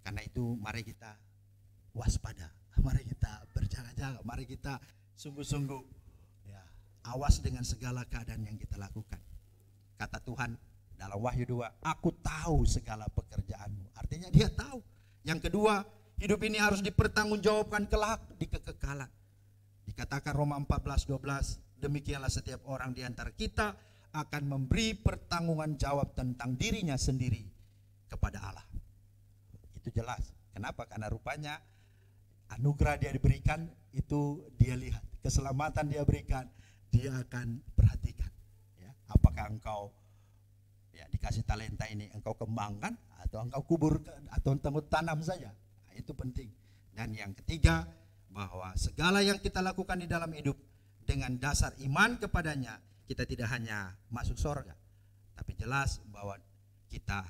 Speaker 4: Karena itu mari kita waspada, mari kita berjaga-jaga, mari kita sungguh-sungguh ya, awas dengan segala keadaan yang kita lakukan. Kata Tuhan dalam Wahyu 2, aku tahu segala pekerjaanmu. Artinya dia tahu. Yang kedua, hidup ini harus dipertanggungjawabkan kelak di kekekalan. Dikatakan Roma 14:12, demikianlah setiap orang di antara kita akan memberi pertanggungan jawab tentang dirinya sendiri kepada Allah. Itu jelas. Kenapa? Karena rupanya anugerah dia diberikan, itu dia lihat. Keselamatan dia berikan, dia akan perhatikan. Ya, apakah engkau ya dikasih talenta ini engkau kembangkan atau engkau kubur atau engkau tanam saja. Nah, itu penting. Dan yang ketiga, bahwa segala yang kita lakukan di dalam hidup dengan dasar iman kepadanya, kita tidak hanya masuk surga, tapi jelas bahwa kita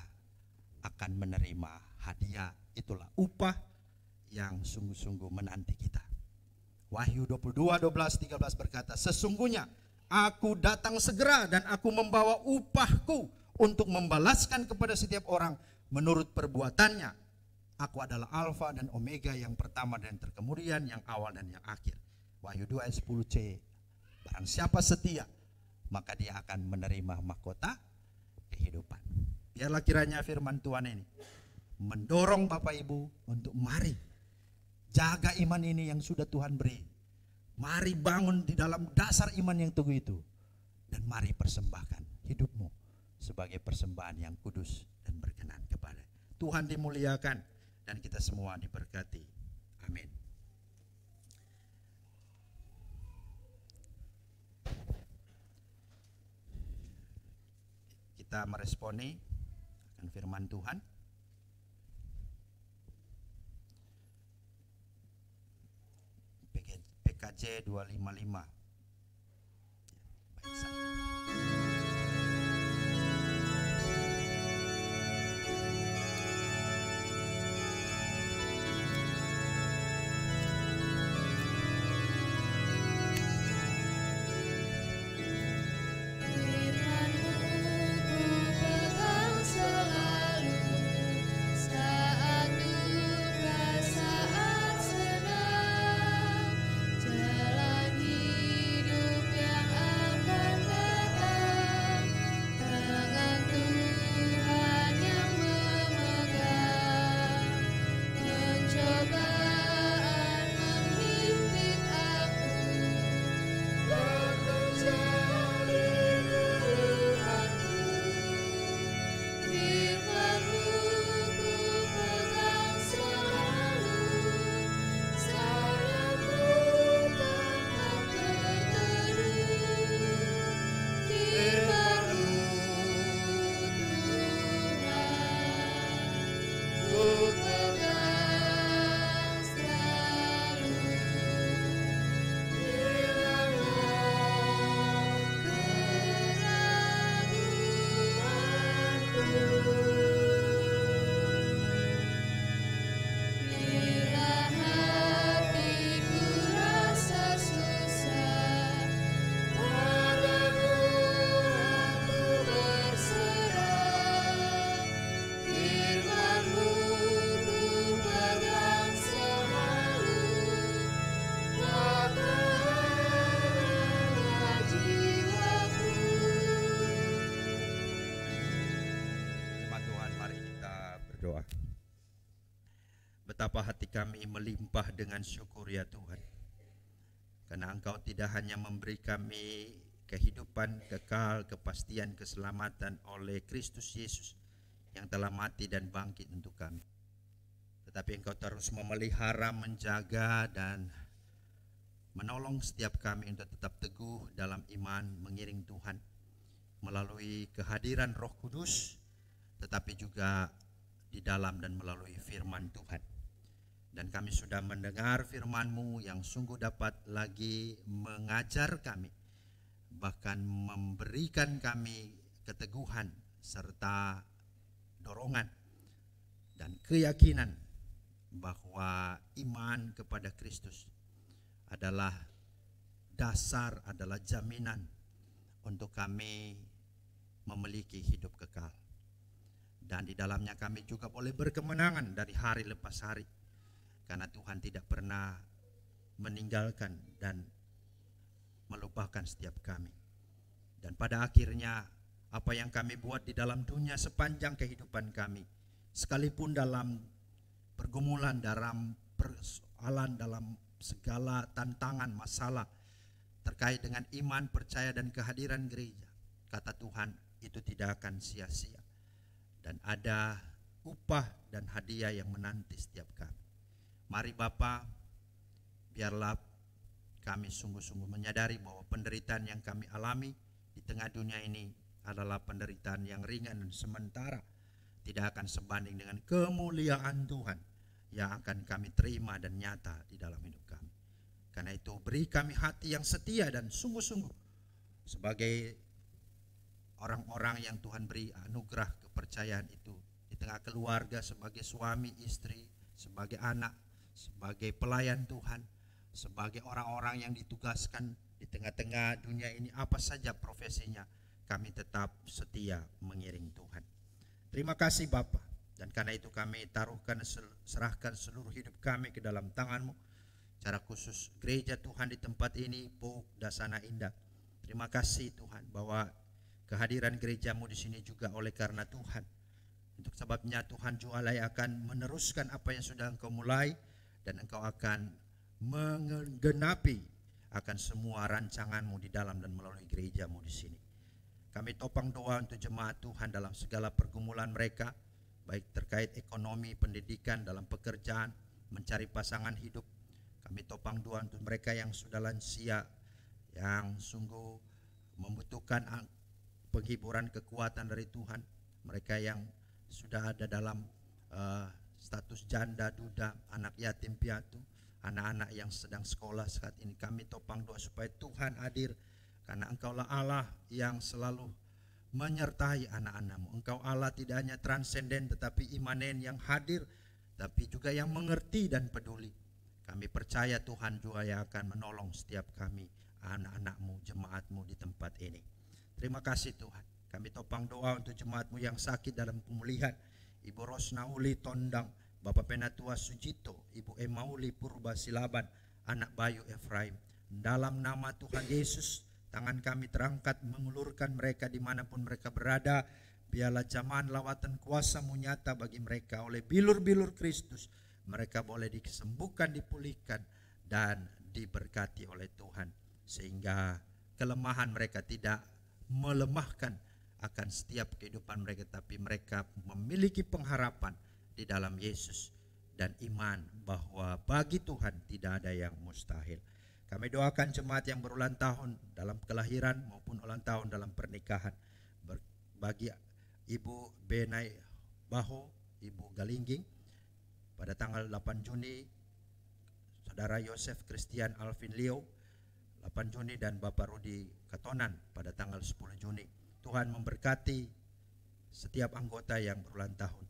Speaker 4: akan menerima hadiah, itulah upah yang sungguh-sungguh menanti kita. Wahyu 22:12-13 berkata, sesungguhnya aku datang segera dan aku membawa upahku untuk membalaskan kepada setiap orang menurut perbuatannya. Aku adalah Alfa dan Omega, yang pertama dan terkemudian, yang awal dan yang akhir. Wahyu 2 ayat 10c, barang siapa setia, maka dia akan menerima mahkota kehidupan. Biarlah kiranya firman Tuhan ini mendorong Bapak Ibu untuk mari jaga iman ini yang sudah Tuhan beri. Mari bangun di dalam dasar iman yang teguh itu, dan mari persembahkan hidupmu sebagai persembahan yang kudus dan berkenan kepada Tuhan. Dimuliakan dan kita semua diberkati. Amin. Kita meresponi akan firman Tuhan. PKJ 255. Baik,
Speaker 5: Jalani
Speaker 4: Betapa hati kami melimpah dengan syukur ya Tuhan. Karena Engkau tidak hanya memberi kami kehidupan kekal, kepastian, keselamatan oleh Kristus Yesus yang telah mati dan bangkit untuk kami, tetapi Engkau terus memelihara, menjaga, dan menolong setiap kami untuk tetap teguh dalam iman, mengiring Tuhan melalui kehadiran Roh Kudus, tetapi juga di dalam dan melalui firman Tuhan. Dan kami sudah mendengar firman-Mu yang sungguh dapat lagi mengajar kami, bahkan memberikan kami keteguhan serta dorongan dan keyakinan bahwa iman kepada Kristus adalah dasar, adalah jaminan untuk kami memiliki hidup kekal. Dan di dalamnya kami juga boleh berkemenangan dari hari lepas hari, karena Tuhan tidak pernah meninggalkan dan melupakan setiap kami. Dan pada akhirnya apa yang kami buat di dalam dunia sepanjang kehidupan kami, sekalipun dalam pergumulan, dalam persoalan, dalam segala tantangan, masalah terkait dengan iman, percaya, dan kehadiran gereja, kata Tuhan, itu tidak akan sia-sia. Dan ada upah dan hadiah yang menanti setiap kami. Mari Bapa, biarlah kami sungguh-sungguh menyadari bahwa penderitaan yang kami alami di tengah dunia ini adalah penderitaan yang ringan dan sementara, tidak akan sebanding dengan kemuliaan Tuhan yang akan kami terima dan nyata di dalam hidup kami. Karena itu beri kami hati yang setia dan sungguh-sungguh sebagai orang-orang yang Tuhan beri anugerah kepercayaan itu di tengah keluarga, sebagai suami, istri, sebagai anak, sebagai pelayan Tuhan, sebagai orang-orang yang ditugaskan di tengah-tengah dunia ini, apa saja profesinya, kami tetap setia mengiring Tuhan. Terima kasih Bapa, dan karena itu kami serahkan seluruh hidup kami ke dalam tangan-Mu, secara khusus gereja Tuhan di tempat ini, Pok Dasana Indah. Terima kasih Tuhan bahwa kehadiran gereja-Mu di sini juga oleh karena Tuhan. Untuk sebabnya Tuhan juga akan meneruskan apa yang sudah Engkau mulai, dan Engkau akan menggenapi akan semua rancangan-Mu di dalam dan melalui gereja-Mu di sini. Kami topang doa untuk jemaat Tuhan dalam segala pergumulan mereka, baik terkait ekonomi, pendidikan, dalam pekerjaan, mencari pasangan hidup. Kami topang doa untuk mereka yang sudah lansia, yang sungguh membutuhkan penghiburan kekuatan dari Tuhan. Mereka yang sudah ada dalam status janda, duda, anak yatim piatu, anak-anak yang sedang sekolah saat ini. Kami topang doa supaya Tuhan hadir, karena Engkaulah Allah yang selalu menyertai anak-anak-Mu. Engkau Allah tidak hanya transenden tetapi imanen, yang hadir tapi juga yang mengerti dan peduli. Kami percaya Tuhan juga yang akan menolong setiap kami, anak-anak-Mu, jemaat-Mu di tempat ini. Terima kasih Tuhan. Kami topang doa untuk jemaat-Mu yang sakit dalam pemulihan, Ibu Rosna Uli Tondang, Bapak Penatua Sujito, Ibu Emauli Purba Silaban, anak Bayu Efraim. Dalam nama Tuhan Yesus, tangan kami terangkat mengulurkan mereka dimanapun mereka berada. Biarlah zaman lawatan kuasa-Mu nyata bagi mereka. Oleh bilur-bilur Kristus mereka boleh disembuhkan, dipulihkan, dan diberkati oleh Tuhan, sehingga kelemahan mereka tidak melemahkan akan setiap kehidupan mereka, tapi mereka memiliki pengharapan di dalam Yesus dan iman bahwa bagi Tuhan tidak ada yang mustahil. Kami doakan jemaat yang berulang tahun dalam kelahiran maupun ulang tahun dalam pernikahan. Bagi Ibu Benai Baho, Ibu Galingging pada tanggal 8 Juni, Saudara Yosef Christian Alvin Leo 8 Juni, dan Bapak Rudi Katonan pada tanggal 10 Juni. Tuhan memberkati setiap anggota yang berulang tahun.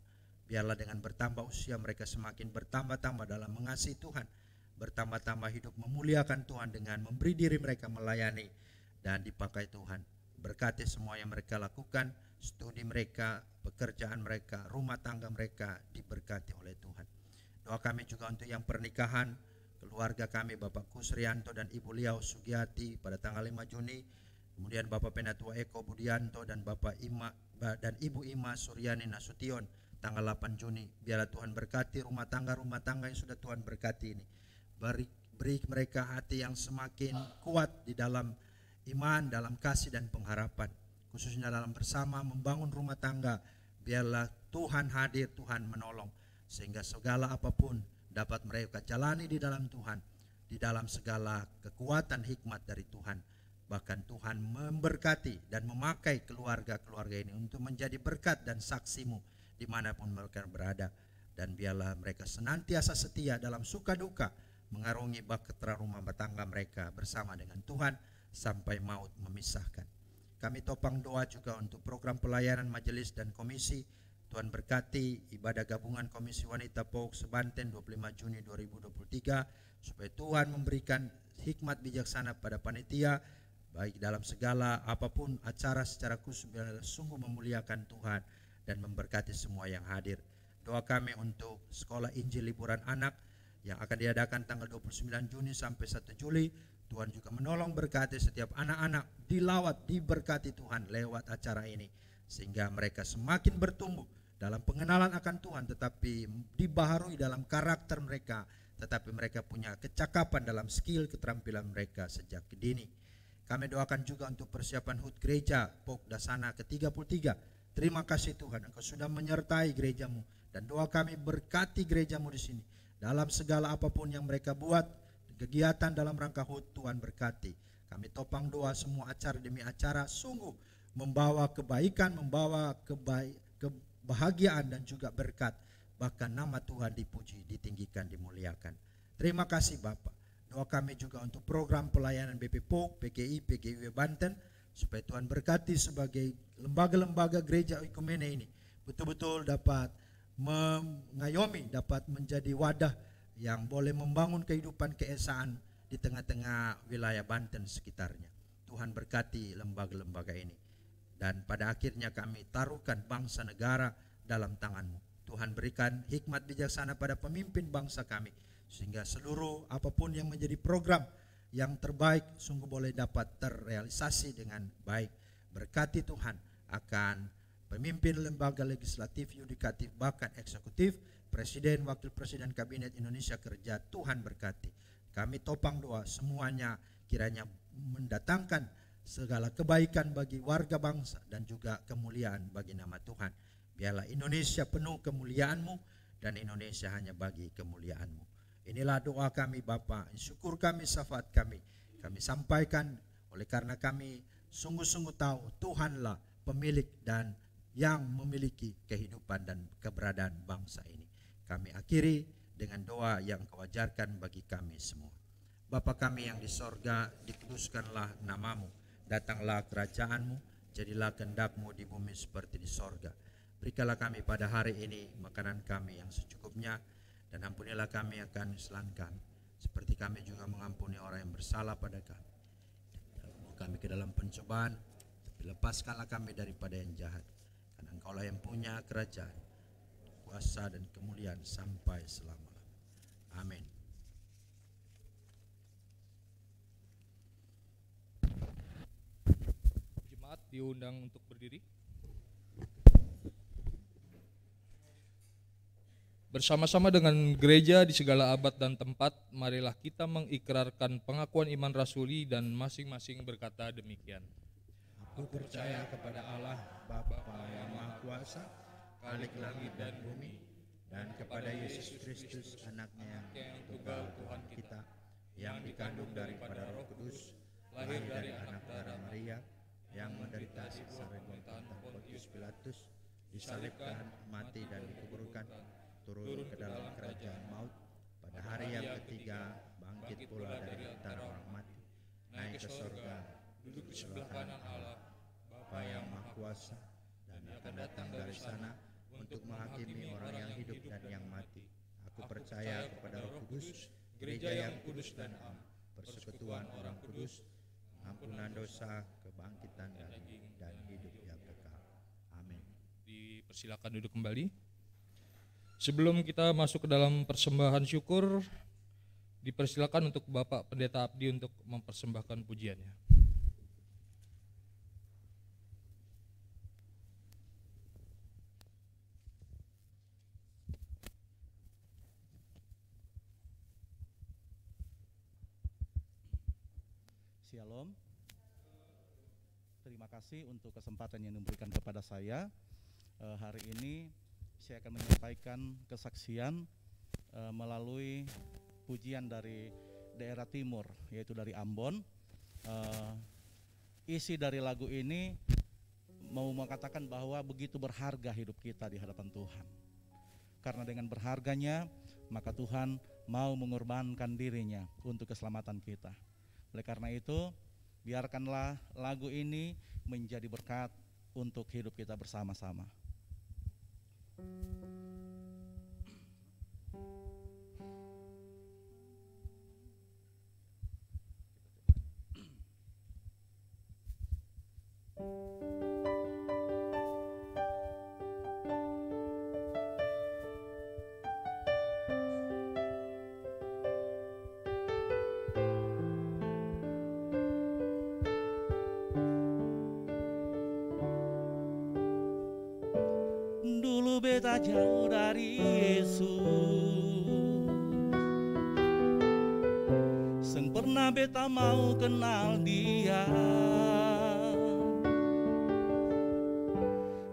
Speaker 4: Biarlah dengan bertambah usia mereka semakin bertambah-tambah dalam mengasihi Tuhan, bertambah-tambah hidup memuliakan Tuhan dengan memberi diri mereka melayani dan dipakai Tuhan. Berkati semua yang mereka lakukan, studi mereka, pekerjaan mereka, rumah tangga mereka diberkati oleh Tuhan. Doa kami juga untuk yang pernikahan, keluarga kami Bapak Kusrianto dan Ibu Liau Sugiati pada tanggal 5 Juni, kemudian Bapak Penatua Eko Budianto dan Bapak Ima dan Ibu Ima Suryani Nasution
Speaker 2: tanggal 8 Juni. Biarlah Tuhan berkati rumah tangga yang sudah Tuhan berkati ini. Beri mereka hati yang semakin kuat di dalam iman, dalam kasih dan pengharapan. Khususnya dalam bersama membangun rumah tangga. Biarlah Tuhan hadir, Tuhan menolong. Sehingga segala apapun dapat mereka jalani di dalam Tuhan. Di dalam segala kekuatan hikmat dari Tuhan. Bahkan Tuhan memberkati dan memakai keluarga-keluarga ini untuk menjadi berkat dan saksimu dimanapun mereka berada. Dan biarlah mereka senantiasa setia dalam suka duka mengarungi bahtera rumah tangga mereka bersama dengan Tuhan sampai maut memisahkan. Kami topang doa juga untuk program pelayanan majelis dan komisi. Tuhan berkati ibadah gabungan Komisi Wanita POUK Sebanten 25 Juni 2023 supaya Tuhan memberikan hikmat bijaksana pada panitia baik dalam segala apapun acara secara khusus, biarlah sungguh memuliakan Tuhan dan memberkati semua yang hadir. Doa kami untuk sekolah Injil liburan anak yang akan diadakan tanggal 29 Juni sampai 1 Juli. Tuhan juga menolong berkati setiap anak-anak, dilawat, diberkati Tuhan lewat acara ini. Sehingga mereka semakin bertumbuh dalam pengenalan akan Tuhan, tetapi dibaharui dalam karakter mereka, tetapi mereka punya kecakapan dalam skill keterampilan mereka sejak dini. Kami doakan juga untuk persiapan HUT gereja POUK Dasana ke-33. Terima kasih Tuhan, Engkau sudah menyertai gerejamu, dan doa kami berkati gerejamu di sini. Dalam segala apapun yang mereka buat, kegiatan dalam rangka HUT, Tuhan berkati. Kami topang doa semua acara demi acara sungguh membawa kebaikan, membawa kebahagiaan dan juga berkat. Bahkan nama Tuhan dipuji, ditinggikan, dimuliakan. Terima kasih Bapak. Doa kami juga untuk program pelayanan BP POUK, PGI, PGIW Banten, supaya Tuhan berkati sebagai lembaga-lembaga gereja Oikumene ini betul-betul dapat mengayomi, dapat menjadi wadah yang boleh membangun kehidupan keesaan di tengah-tengah wilayah Banten sekitarnya. Tuhan berkati lembaga-lembaga ini. Dan pada akhirnya kami taruhkan bangsa negara dalam tangan-Mu. Tuhan berikan hikmat bijaksana pada pemimpin bangsa kami, sehingga seluruh apapun yang menjadi program yang terbaik sungguh boleh dapat terrealisasi dengan baik. Berkati Tuhan akan pemimpin lembaga legislatif, yudikatif, bahkan eksekutif, presiden, wakil presiden, kabinet Indonesia Kerja. Tuhan berkati. Kami topang doa semuanya kiranya mendatangkan segala kebaikan bagi warga bangsa dan juga kemuliaan bagi nama Tuhan. Biarlah Indonesia penuh kemuliaan-Mu dan Indonesia hanya bagi kemuliaan-Mu. Inilah doa kami Bapa, syukur kami, syafaat kami. Kami sampaikan oleh karena kami sungguh-sungguh tahu Tuhanlah pemilik dan yang memiliki kehidupan dan keberadaan bangsa ini. Kami akhiri dengan doa yang Kau ajarkan bagi kami semua. Bapa kami yang di sorga, dikuduskanlah nama-Mu, datanglah kerajaan-Mu, jadilah kehendak-Mu di bumi seperti di sorga. Berikanlah kami pada hari ini makanan kami yang secukupnya, dan ampunilah kami akan kesalahan kami, seperti kami juga mengampuni orang yang bersalah pada kami. Jangan bawa kami ke dalam pencobaan, tapi lepaskanlah kami daripada yang jahat. Karena Engkaulah yang punya kerajaan, kuasa dan kemuliaan sampai selama-lamanya. Amin.
Speaker 1: Jemaat diundang untuk berdiri. Bersama-sama dengan gereja di segala abad dan tempat, marilah kita mengikrarkan pengakuan iman rasuli dan masing-masing berkata demikian.
Speaker 2: Aku percaya kepada Allah, Bapa yang Maha Kuasa, Khalik langit dan bumi, dan kepada Yesus Kristus, anaknya yang tunggal Tuhan kita, yang dikandung daripada Roh Kudus, lahir dari anak darah Maria, yang menderita siksa pemerintahan Pontius Pilatus, disalibkan, mati dan dikuburkan, turun ke dalam kerajaan maut, pada hari yang ketiga bangkit pula dari antara orang mati, naik ke surga, duduk di sebelah kanan Allah, Bapa yang Maha Kuasa, dan akan datang dari sana untuk menghakimi orang yang hidup dan yang mati. Aku percaya kepada Roh Kudus, gereja yang kudus dan am, persekutuan orang kudus, ampunan dosa, kebangkitan daging, dan hidup yang kekal. Amin.
Speaker 1: Dipersilakan duduk kembali. Sebelum kita masuk ke dalam persembahan syukur, dipersilakan untuk Bapak Pendeta Abdi untuk mempersembahkan pujiannya.
Speaker 5: Shalom. Terima kasih untuk kesempatan yang diberikan kepada saya. Hari ini saya akan menyampaikan kesaksian melalui pujian dari daerah timur, yaitu dari Ambon. Isi dari lagu ini mau mengatakan bahwa begitu berharga hidup kita di hadapan Tuhan. Karena dengan berharganya, maka Tuhan mau mengorbankan dirinya untuk keselamatan kita. Oleh karena itu, biarkanlah lagu ini menjadi berkat untuk hidup kita bersama-sama. Dulu beta jauh dari Yesus, seng pernah beta mau kenal Dia.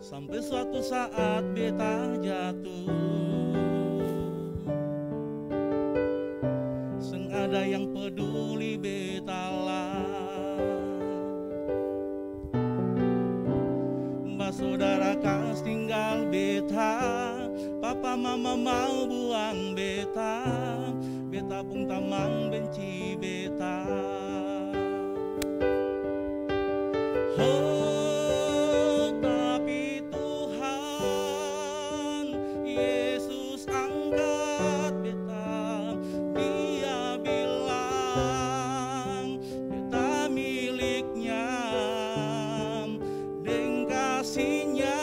Speaker 5: Sampai suatu saat beta jatuh, seng ada yang peduli beta lah. Saudara kas tinggal beta, papa mama mau buang beta, beta pun tamang benci beta. Oh, tapi Tuhan Yesus angkat beta, Dia bilang beta miliknya. Kasihnya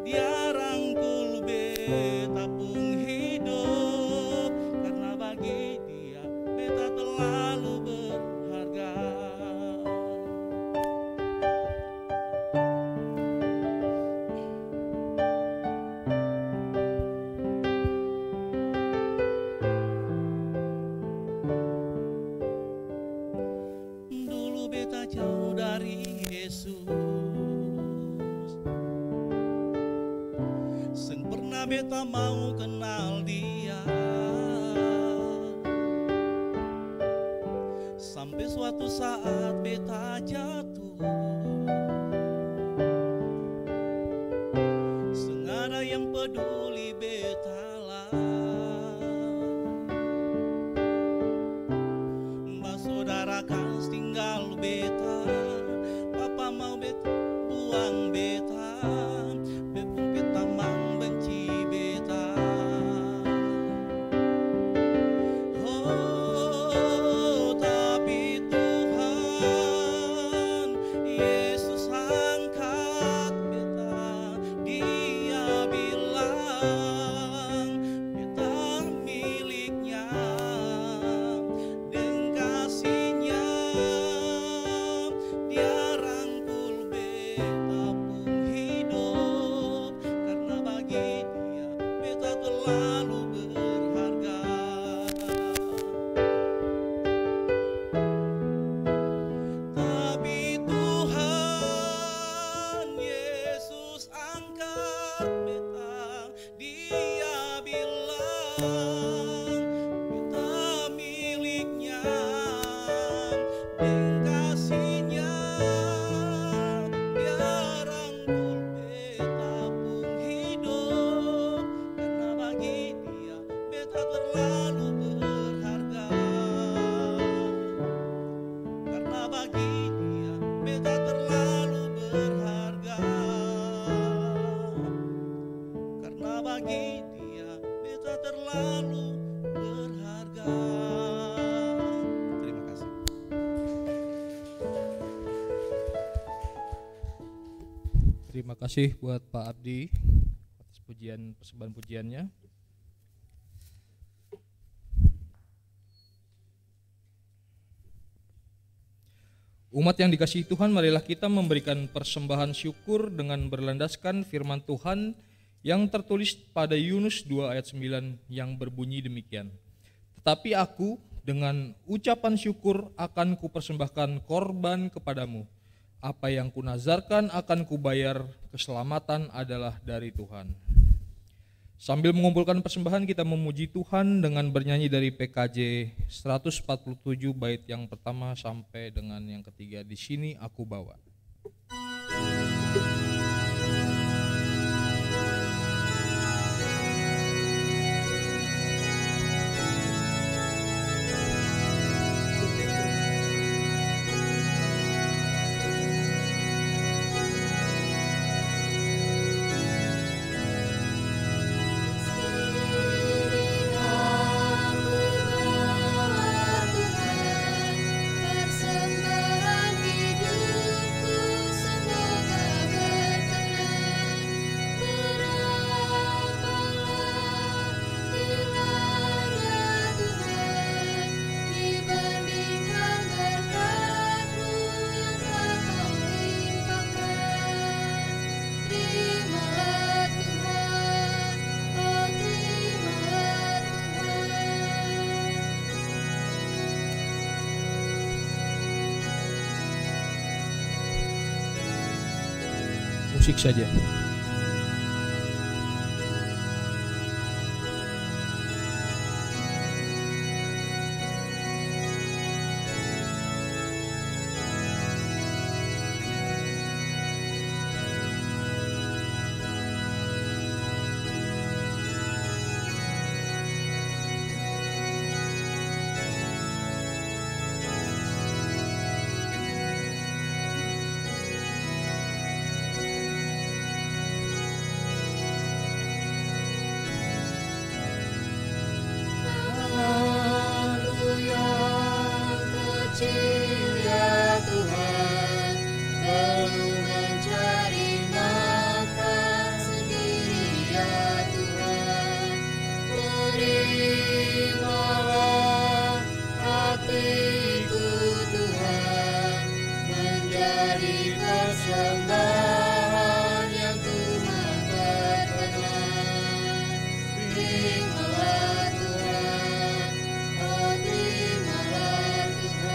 Speaker 5: Dia rangkul beta pun hidup, karena bagi Dia beta terlalu berharga. Dulu beta jauh dari Yesus, seng pernah beta mau kenal Dia. Sampai suatu saat beta jatuh, seng ada yang peduli beta lah. Mbak saudara kas tinggal beta, papa mau beta buang beta, bepung beta mang benci beta. Oh, tapi Tuhan Yesus angkat beta, Dia bilang beta miliknya, dan kasihnya Dia rangkul beta pun hidup, karena bagi Dia beta terlalu berharga. Tapi Tuhan Yesus angkat beta, Dia bilang beta miliknya, dan kasihnya Dia rangkul beta pun hidup, karena bagi Dia beta terlalu berharga. Karena bagi Dia beta terlalu berharga. Karena bagi Dia beta terlalu berharga. Terima kasih.
Speaker 1: Terima kasih buat Pak Abdi atas persembahan pujiannya. Umat yang dikasihi Tuhan, marilah kita memberikan persembahan syukur dengan berlandaskan firman Tuhan yang tertulis pada Yunus 2 ayat 9 yang berbunyi demikian. Tetapi aku Dengan ucapan syukur akan kupersembahkan korban kepadamu. Apa yang kunazarkan akan kubayar, keselamatan adalah dari Tuhan. Sambil mengumpulkan persembahan, kita memuji Tuhan dengan bernyanyi dari PKJ 147 bait yang pertama sampai dengan yang ketiga. Di sini aku bawa.
Speaker 6: Persembahan hidupku semoga berkenan. Berapalah nilainya Tuhan dibandingkan berkat-Mu yang telah Kau limpahkan. Terimalah Tuhan, oh terimalah Tuhan.
Speaker 1: Musik saja.
Speaker 6: Aku yang kecil ya Tuhan, perlu mencari makan sendiri ya Tuhan. Terimalah hatiku Tuhan, menjadi persembahan yang Tuhan berkenan. Terimalah Tuhan, oh terimalah Tuhan.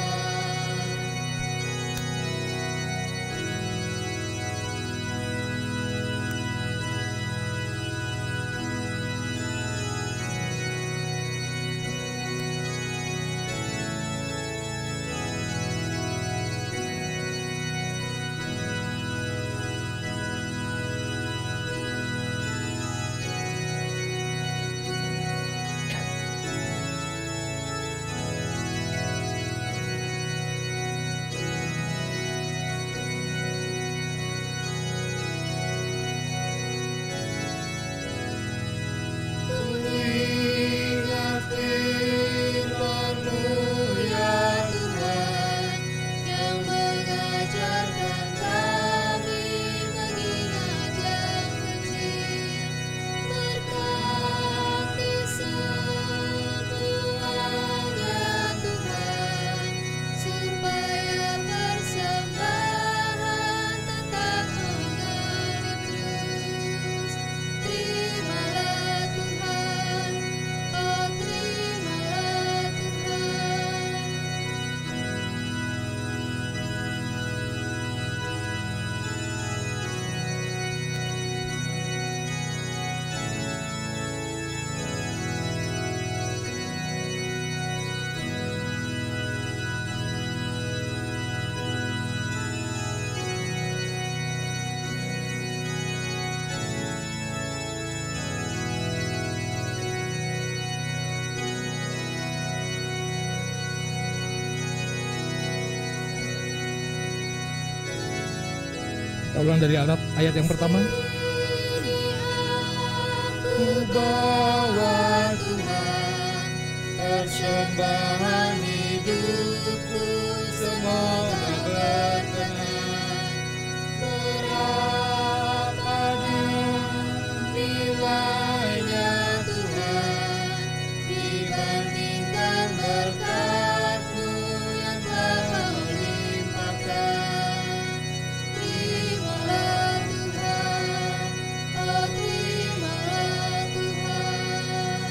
Speaker 6: Ingat firman-Mu ya Tuhan, yang mengajarkan kami mengingat yang kecil. Berkati semuanya Tuhan, supaya persembahan tetap mengalir terus. Terimalah Tuhan, oh terimalah Tuhan.
Speaker 1: Kita ulang dari ayat yang pertama.
Speaker 6: Aku bawa Tuhan, persembahan hidupku semoga berkenan. Berapanya nilainya Tuhan dibandingkan berkat-Mu yang telah Kau limpahkan. Terimalah Tuhan, oh terimalah Tuhan.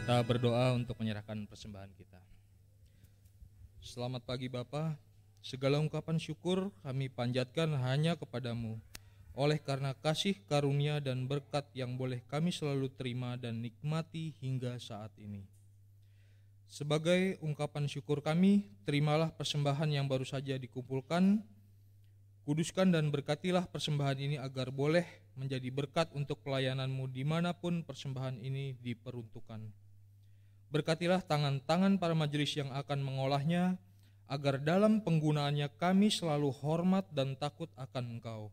Speaker 1: Kita berdoa untuk menyerahkan persembahan kita. Selamat pagi Bapa, segala ungkapan syukur kami panjatkan hanya kepadamu, oleh karena kasih karunia dan berkat yang boleh kami selalu terima dan nikmati hingga saat ini. Sebagai ungkapan syukur kami, terimalah persembahan yang baru saja dikumpulkan, kuduskan dan berkatilah persembahan ini agar boleh menjadi berkat untuk pelayananmu dimanapun persembahan ini diperuntukkan. Berkatilah tangan-tangan para majelis yang akan mengolahnya, agar dalam penggunaannya kami selalu hormat dan takut akan Engkau,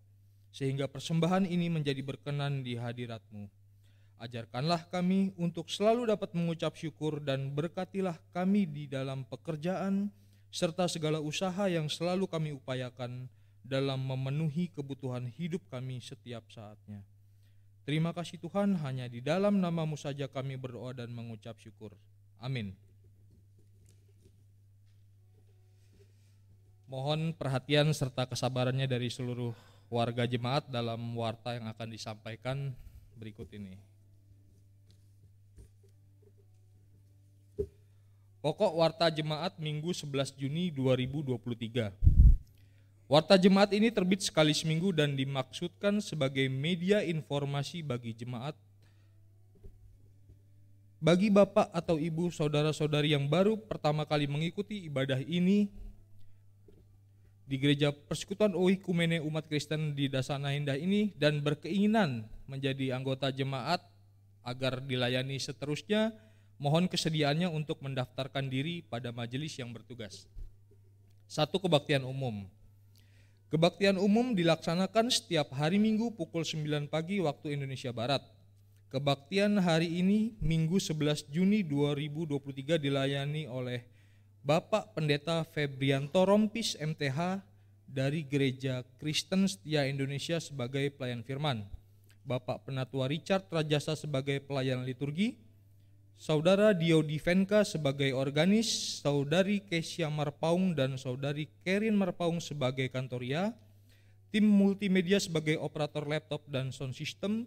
Speaker 1: sehingga persembahan ini menjadi berkenan di hadirat-Mu. Ajarkanlah kami untuk selalu dapat mengucap syukur dan berkatilah kami di dalam pekerjaan, serta segala usaha yang selalu kami upayakan dalam memenuhi kebutuhan hidup kami setiap saatnya. Terima kasih Tuhan, hanya di dalam nama-Mu saja kami berdoa dan mengucap syukur. Amin. Mohon perhatian serta kesabarannya dari seluruh warga jemaat dalam warta yang akan disampaikan berikut ini. Pokok warta jemaat Minggu 11 Juni 2023. Warta jemaat ini terbit sekali seminggu dan dimaksudkan sebagai media informasi bagi jemaat, bagi bapak atau ibu saudara-saudari yang baru pertama kali mengikuti ibadah ini di Gereja Persekutuan Oikumene Umat Kristen di Dasana Indah ini dan berkeinginan menjadi anggota jemaat agar dilayani seterusnya, mohon kesediaannya untuk mendaftarkan diri pada majelis yang bertugas. 1. Kebaktian umum. Kebaktian umum dilaksanakan setiap hari Minggu pukul 9 pagi waktu Indonesia Barat. Kebaktian hari ini Minggu 11 Juni 2023 dilayani oleh Bapak Pendeta Febrianto Rompis MTH dari Gereja Kristen Setia Indonesia sebagai pelayan firman, Bapak Penatua Richard Rajasa sebagai pelayan liturgi, Saudara Dio Divenka sebagai organis, Saudari Kesia Marpaung dan Saudari Kerin Marpaung sebagai kantoria, tim multimedia sebagai operator laptop dan sound system,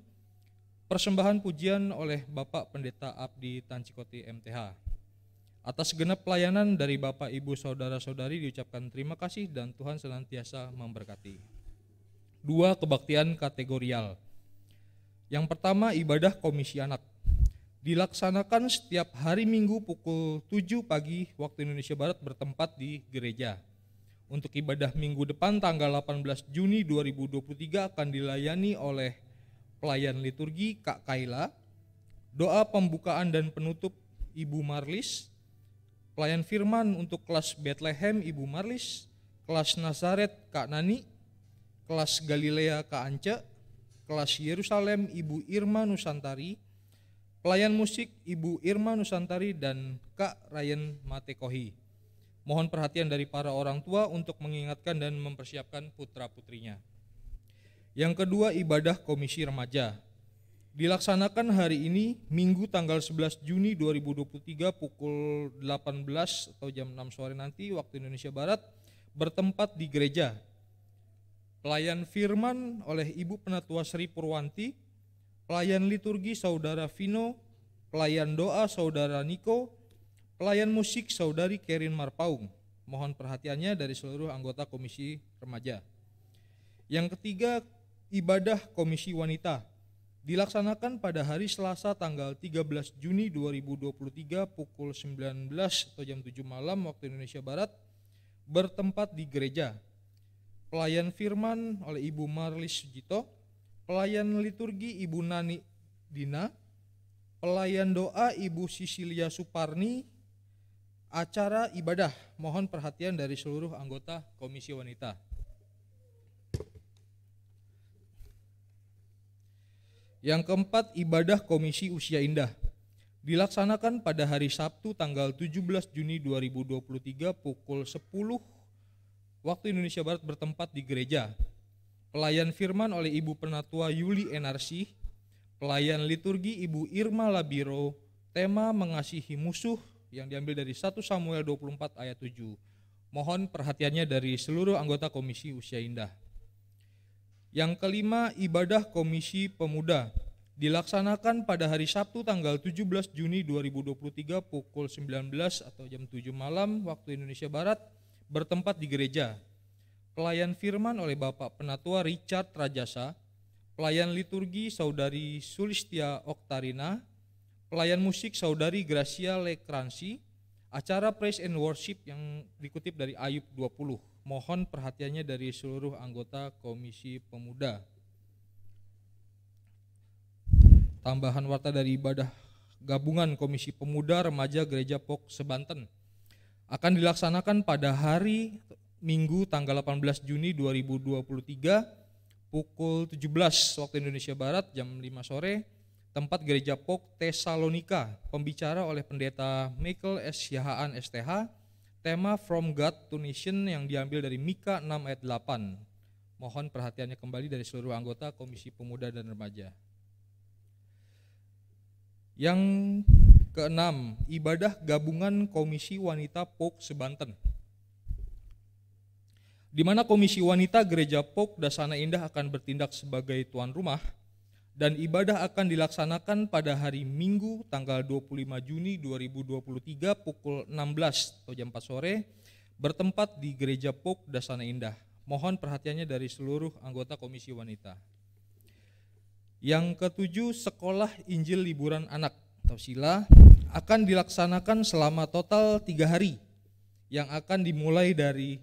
Speaker 1: persembahan pujian oleh Bapak Pendeta Abdi Tancikoti MTH. Atas genap pelayanan dari Bapak Ibu Saudara-saudari diucapkan terima kasih dan Tuhan senantiasa memberkati. 2. Kebaktian kategorial. Yang pertama, ibadah komisi anak. Dilaksanakan setiap hari Minggu pukul 7 pagi waktu Indonesia Barat bertempat di gereja. Untuk ibadah minggu depan tanggal 18 Juni 2023 akan dilayani oleh pelayan liturgi Kak Kaila, doa pembukaan dan penutup Ibu Marlis, pelayan firman untuk kelas Bethlehem Ibu Marlis, kelas Nazaret Kak Nani, kelas Galilea Kak Ance, kelas Yerusalem Ibu Irma Nusantari, pelayan musik Ibu Irma Nusantari dan Kak Ryan Matekohi. Mohon perhatian dari para orang tua untuk mengingatkan dan mempersiapkan putra-putrinya. Yang kedua, ibadah komisi remaja. Dilaksanakan hari ini Minggu tanggal 11 Juni 2023 pukul 18 atau jam 6 sore nanti waktu Indonesia Barat bertempat di gereja. Pelayan firman oleh Ibu Penatua Sri Purwanti, pelayan liturgi Saudara Vino, pelayan doa Saudara Niko, pelayan musik Saudari Kerin Marpaung. Mohon perhatiannya dari seluruh anggota komisi remaja. Yang ketiga, ibadah komisi wanita. Dilaksanakan pada hari Selasa tanggal 13 Juni 2023 pukul 19 atau jam 7 malam waktu Indonesia Barat bertempat di gereja. Pelayan firman oleh Ibu Marlis Sujito, pelayan liturgi Ibu Nani Dina, pelayan doa Ibu Sisilia Suparni, acara ibadah. Mohon perhatian dari seluruh anggota komisi wanita. Yang keempat, ibadah komisi usia indah. Dilaksanakan pada hari Sabtu tanggal 17 Juni 2023 pukul 10 waktu Indonesia Barat bertempat di gereja. Pelayan firman oleh Ibu Penatua Yuli Enarsi, pelayan liturgi Ibu Irma Labiro, tema mengasihi musuh yang diambil dari 1 Samuel 24 ayat 7. Mohon perhatiannya dari seluruh anggota komisi usia indah. Yang kelima, ibadah komisi pemuda. dilaksanakan pada hari Sabtu tanggal 17 Juni 2023 pukul 19 atau jam 7 malam waktu Indonesia Barat bertempat di gereja. Pelayan firman oleh Bapak Penatua Richard Rajasa, pelayan liturgi Saudari Sulistia Oktarina, pelayan musik Saudari Gracia Lekransi, acara praise and worship yang dikutip dari Ayub 20. Mohon perhatiannya dari seluruh anggota Komisi Pemuda. Tambahan warta dari ibadah gabungan Komisi Pemuda Remaja Gereja POK Sebanten akan dilaksanakan pada hari Minggu tanggal 18 Juni 2023 pukul 17 waktu Indonesia Barat jam 5 sore, tempat Gereja POK Tesalonika. Pembicara oleh Pendeta Michael S. Yahaan STH, tema From God to Nation yang diambil dari Mika 6 ayat 8. Mohon perhatiannya kembali dari seluruh anggota Komisi Pemuda dan Remaja. Yang keenam, ibadah gabungan Komisi Wanita POK Sebanten, di mana Komisi Wanita Gereja POK Dasana Indah akan bertindak sebagai tuan rumah, dan ibadah akan dilaksanakan pada hari Minggu tanggal 25 Juni 2023 pukul 16 atau jam 4 sore bertempat di Gereja POK Dasana Indah. Mohon perhatiannya dari seluruh anggota Komisi Wanita. Yang ketujuh, Sekolah Injil Liburan Anak atau SILA akan dilaksanakan selama total 3 hari yang akan dimulai dari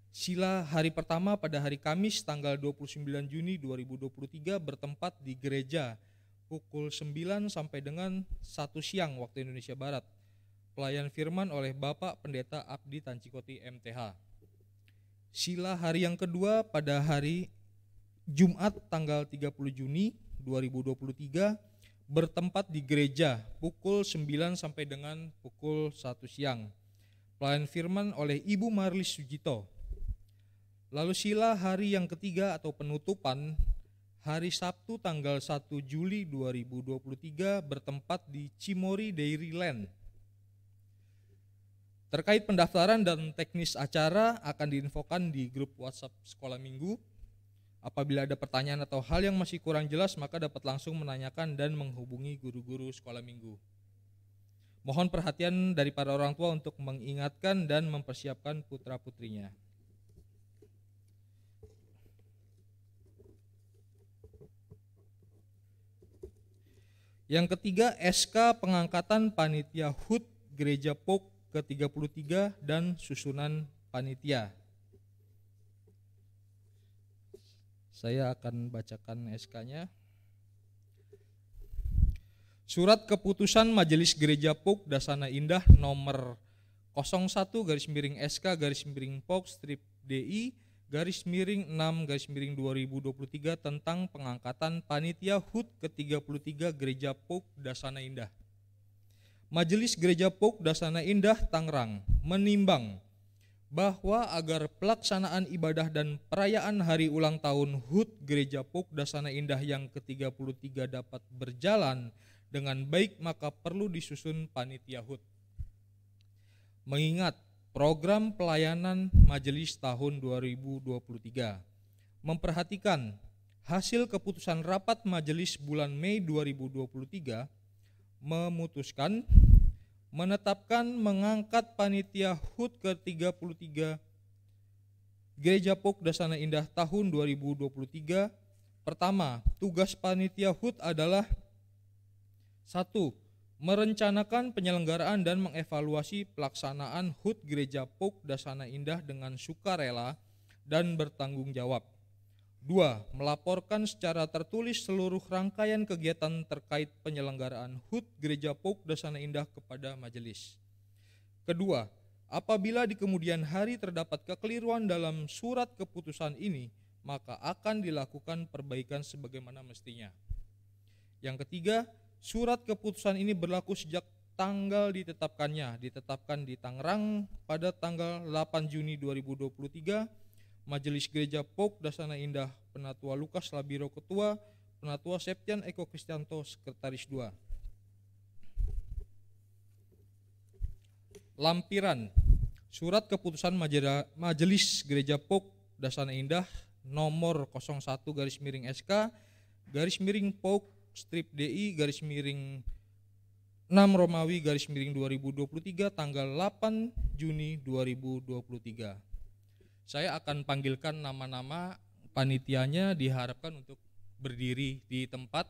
Speaker 1: SILA hari pertama pada hari Kamis tanggal 29 Juni 2023 bertempat di gereja pukul 9 sampai dengan 1 siang waktu Indonesia Barat. Pelayan firman oleh Bapak Pendeta Abdi Tancikoti MTH. SILA hari yang kedua pada hari Jumat tanggal 30 Juni 2023 bertempat di gereja pukul 9 sampai dengan pukul 1 siang. Pelayan firman oleh Ibu Marlis Sujito. Lalu SILA hari yang ketiga atau penutupan hari Sabtu tanggal 1 Juli 2023 bertempat di Cimory Dairyland. Terkait pendaftaran dan teknis acara akan diinfokan di grup WhatsApp Sekolah Minggu. Apabila ada pertanyaan atau hal yang masih kurang jelas, maka dapat langsung menanyakan dan menghubungi guru-guru Sekolah Minggu. Mohon perhatian dari para orang tua untuk mengingatkan dan mempersiapkan putra-putrinya. Yang ketiga, SK pengangkatan panitia HUT Gereja POK ke-33 dan susunan panitia. Saya akan bacakan SK-nya. Surat Keputusan Majelis Gereja POK Dasana Indah nomor 01-POK-DI-6-2023 tentang pengangkatan panitia HUT ke-33 Gereja POK Dasana Indah. Majelis Gereja POK Dasana Indah Tangerang menimbang bahwa agar pelaksanaan ibadah dan perayaan hari ulang tahun HUT Gereja POK Dasana Indah yang ke-33 dapat berjalan dengan baik, maka perlu disusun panitia HUT. Mengingat program pelayanan majelis tahun 2023, memperhatikan hasil keputusan rapat majelis bulan Mei 2023, memutuskan menetapkan mengangkat panitia HUT ke-33 Gereja POK Dasana Indah tahun 2023. Pertama, tugas panitia HUT adalah 1. Merencanakan penyelenggaraan dan mengevaluasi pelaksanaan HUT Gereja POK Dasana Indah dengan sukarela dan bertanggung jawab. 2. Melaporkan secara tertulis seluruh rangkaian kegiatan terkait penyelenggaraan HUT Gereja POK Dasana Indah kepada majelis. Kedua, apabila di kemudian hari terdapat kekeliruan dalam surat keputusan ini, maka akan dilakukan perbaikan sebagaimana mestinya. Yang ketiga, surat keputusan ini berlaku sejak tanggal ditetapkannya, ditetapkan di Tangerang pada tanggal 8 Juni 2023, Majelis Gereja POK Dasana Indah, Penatua Lukas Labiro Ketua, Penatua Septian Eko Kristianto Sekretaris 2. Lampiran Surat Keputusan Majelis Gereja POK Dasana Indah nomor 01/SK/POK strip DI garis miring 6 Romawi garis miring 2023 tanggal 8 Juni 2023. Saya akan panggilkan nama-nama panitianya, diharapkan untuk berdiri di tempat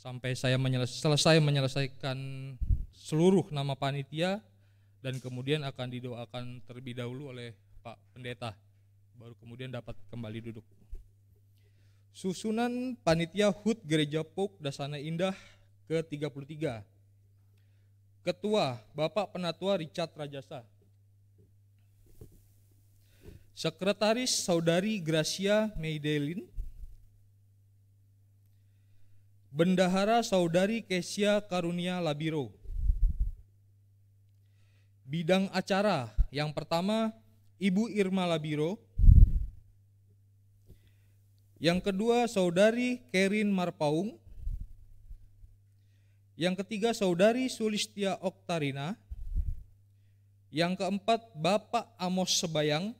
Speaker 1: sampai saya selesai menyelesaikan seluruh nama panitia, dan kemudian akan didoakan terlebih dahulu oleh Pak Pendeta, baru kemudian dapat kembali duduk. Susunan panitia HUT Gereja Pouk Dasana Indah ke-33. Ketua Bapak Penatua Richard Rajasa. Sekretaris Saudari Gracia Meidelin. Bendahara Saudari Kesia Karunia Labiro. Bidang acara yang pertama Ibu Irma Labiro. Yang kedua Saudari Kerin Marpaung. Yang ketiga Saudari Sulistia Oktarina. Yang keempat Bapak Amos Sebayang.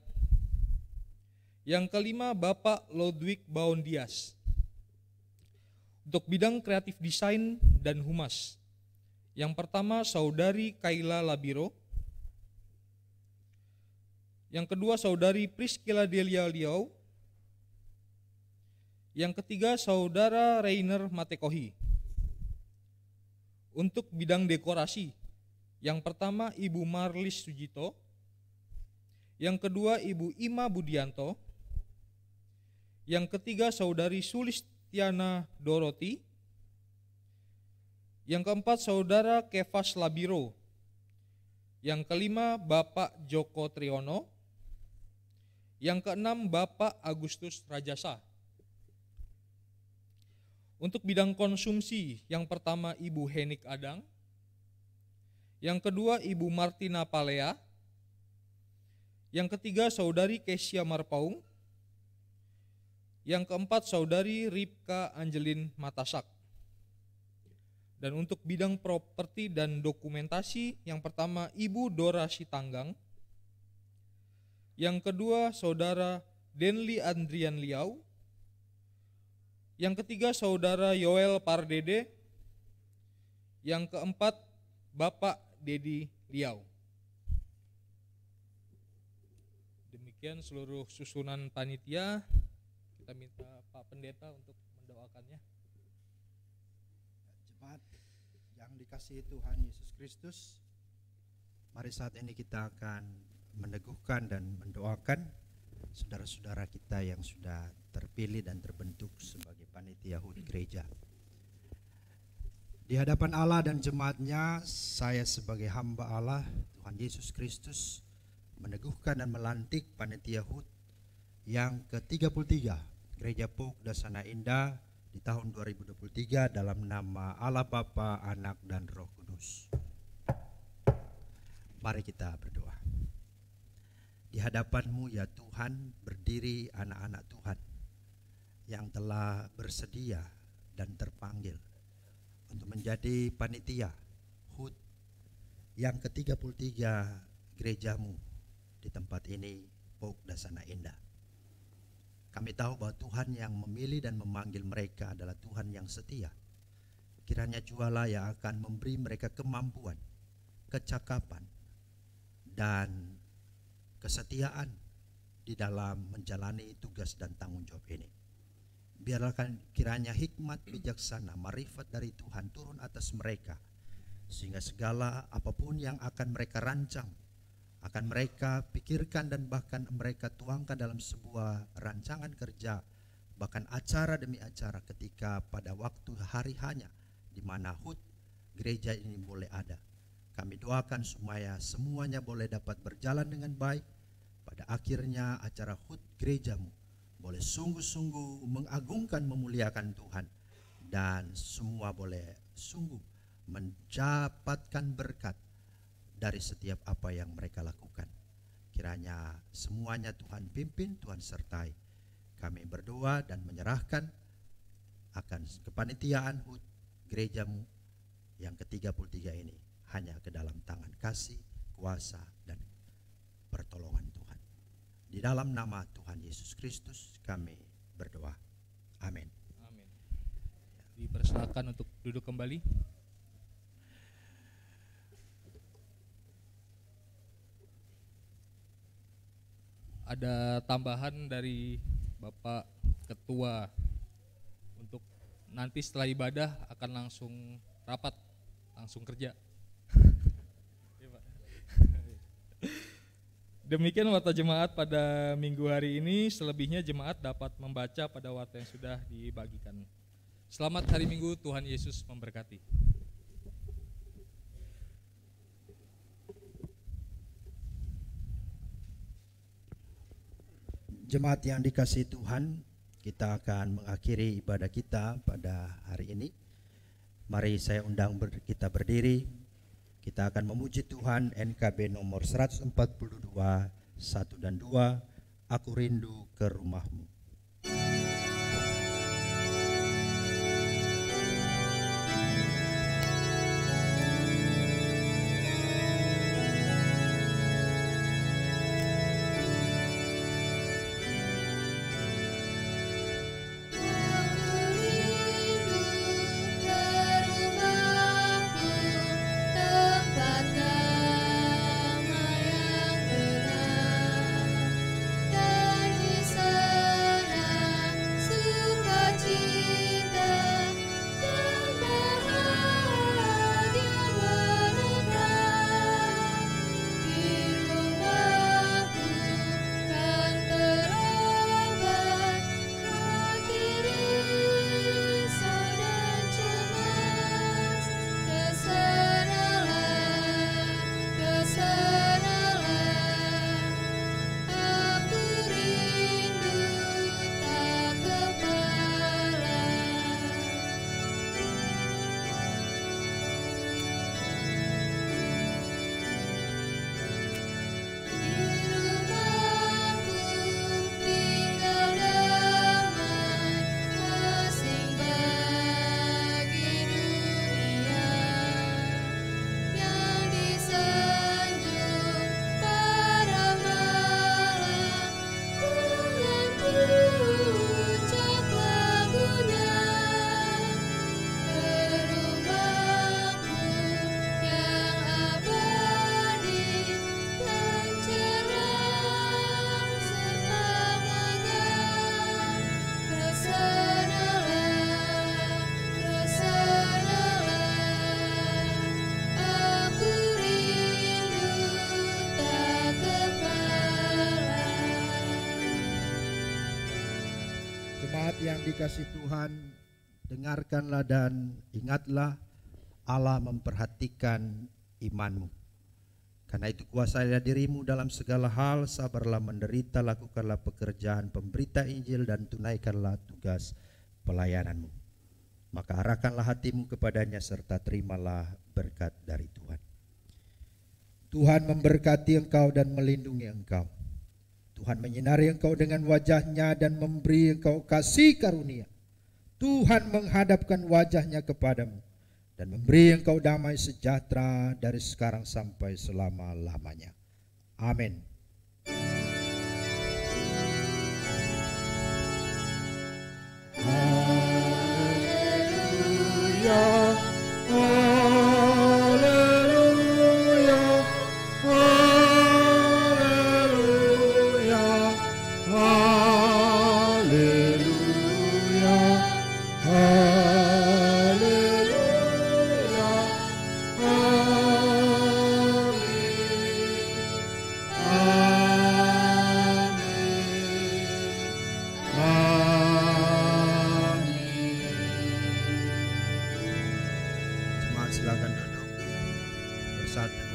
Speaker 1: Yang kelima Bapak Ludwig Baondias. Untuk bidang kreatif desain dan humas, yang pertama Saudari Kaila Labiro. Yang kedua Saudari Priscilla Delia Liau. Yang ketiga Saudara Rainer Matekohi. Untuk bidang dekorasi, yang pertama Ibu Marlis Sujito. Yang kedua Ibu Ima Budianto. Yang ketiga Saudari Sulistiana Doroti. Yang keempat Saudara Kefas Labiro. Yang kelima Bapak Joko Triono. Yang keenam Bapak Agustus Rajasa. Untuk bidang konsumsi, yang pertama Ibu Henik Adang. Yang kedua Ibu Martina Palea. Yang ketiga Saudari Kesia Marpaung. Yang keempat Saudari Ripka Angelin Matasak. Dan untuk bidang properti dan dokumentasi, yang pertama Ibu Dora Sitanggang. Yang kedua Saudara Denli Andrian Liau. Yang ketiga Saudara Yoel Pardede. Yang keempat Bapak Dedi Liau. Demikian seluruh susunan panitia. Kita minta Pak Pendeta untuk mendoakannya.
Speaker 2: Jemaat yang dikasihi Tuhan Yesus Kristus, mari saat ini kita akan meneguhkan dan mendoakan saudara-saudara kita yang sudah terpilih dan terbentuk sebagai panitia HUT gereja. Di hadapan Allah dan jemaatnya, saya sebagai hamba Allah, Tuhan Yesus Kristus, meneguhkan dan melantik panitia HUT yang ke-33 Gereja Pouk Dasana Indah di tahun 2023 dalam nama Allah Bapa, Anak, dan Roh Kudus. Mari kita berdoa. Di hadapan-Mu ya Tuhan berdiri anak-anak Tuhan yang telah bersedia dan terpanggil untuk menjadi panitia HUT yang ke-33 gereja-Mu di tempat ini, Pouk Dasana Indah. Kami tahu bahwa Tuhan yang memilih dan memanggil mereka adalah Tuhan yang setia. Kiranya Jualah yang akan memberi mereka kemampuan, kecakapan, dan kesetiaan di dalam menjalani tugas dan tanggung jawab ini. Biarlah kiranya hikmat bijaksana, marifat dari Tuhan turun atas mereka, sehingga segala apapun yang akan mereka rancang, akan mereka pikirkan dan bahkan mereka tuangkan dalam sebuah rancangan kerja, bahkan acara demi acara ketika pada waktu hari hanya di mana HUT gereja ini boleh ada. Kami doakan supaya semuanya boleh dapat berjalan dengan baik. Pada akhirnya acara HUT gereja-Mu boleh sungguh-sungguh mengagungkan, memuliakan Tuhan, dan semua boleh sungguh mendapatkan berkat dari setiap apa yang mereka lakukan. Kiranya semuanya Tuhan pimpin, Tuhan sertai. Kami berdoa dan menyerahkan akan kepanitiaan HUT gereja-Mu yang ke-33 ini hanya ke dalam tangan kasih, kuasa, dan pertolongan Tuhan. Di dalam nama Tuhan Yesus Kristus kami berdoa. Amin.
Speaker 1: Amin. Dipersilakan. persilakan untuk duduk kembali. Ada tambahan dari Bapak Ketua untuk nanti setelah ibadah akan langsung rapat, langsung kerja. Demikian warta jemaat pada minggu hari ini, selebihnya jemaat dapat membaca pada warta yang sudah dibagikan. Selamat hari Minggu, Tuhan Yesus memberkati.
Speaker 4: Jemaat yang dikasihi Tuhan, kita akan mengakhiri ibadah kita pada hari ini. Mari saya undang kita berdiri. Kita akan memuji Tuhan, NKB nomor 142, 1 dan 2, Aku Rindu ke Rumahmu. Yang dikasih Tuhan, dengarkanlah dan ingatlah, Allah memperhatikan imanmu. Karena itu kuasailah dirimu dalam segala hal, sabarlah menderita, lakukanlah pekerjaan pemberita Injil dan tunaikanlah tugas pelayananmu. Maka arahkanlah hatimu kepadanya serta terimalah berkat dari Tuhan. Tuhan memberkati engkau dan melindungi engkau. Tuhan menyinari engkau dengan wajahnya dan memberi engkau kasih karunia. Tuhan menghadapkan wajahnya kepadamu dan memberi engkau damai sejahtera dari sekarang sampai selama-lamanya. Amin. Haleluya. Silakan duduk bersatu.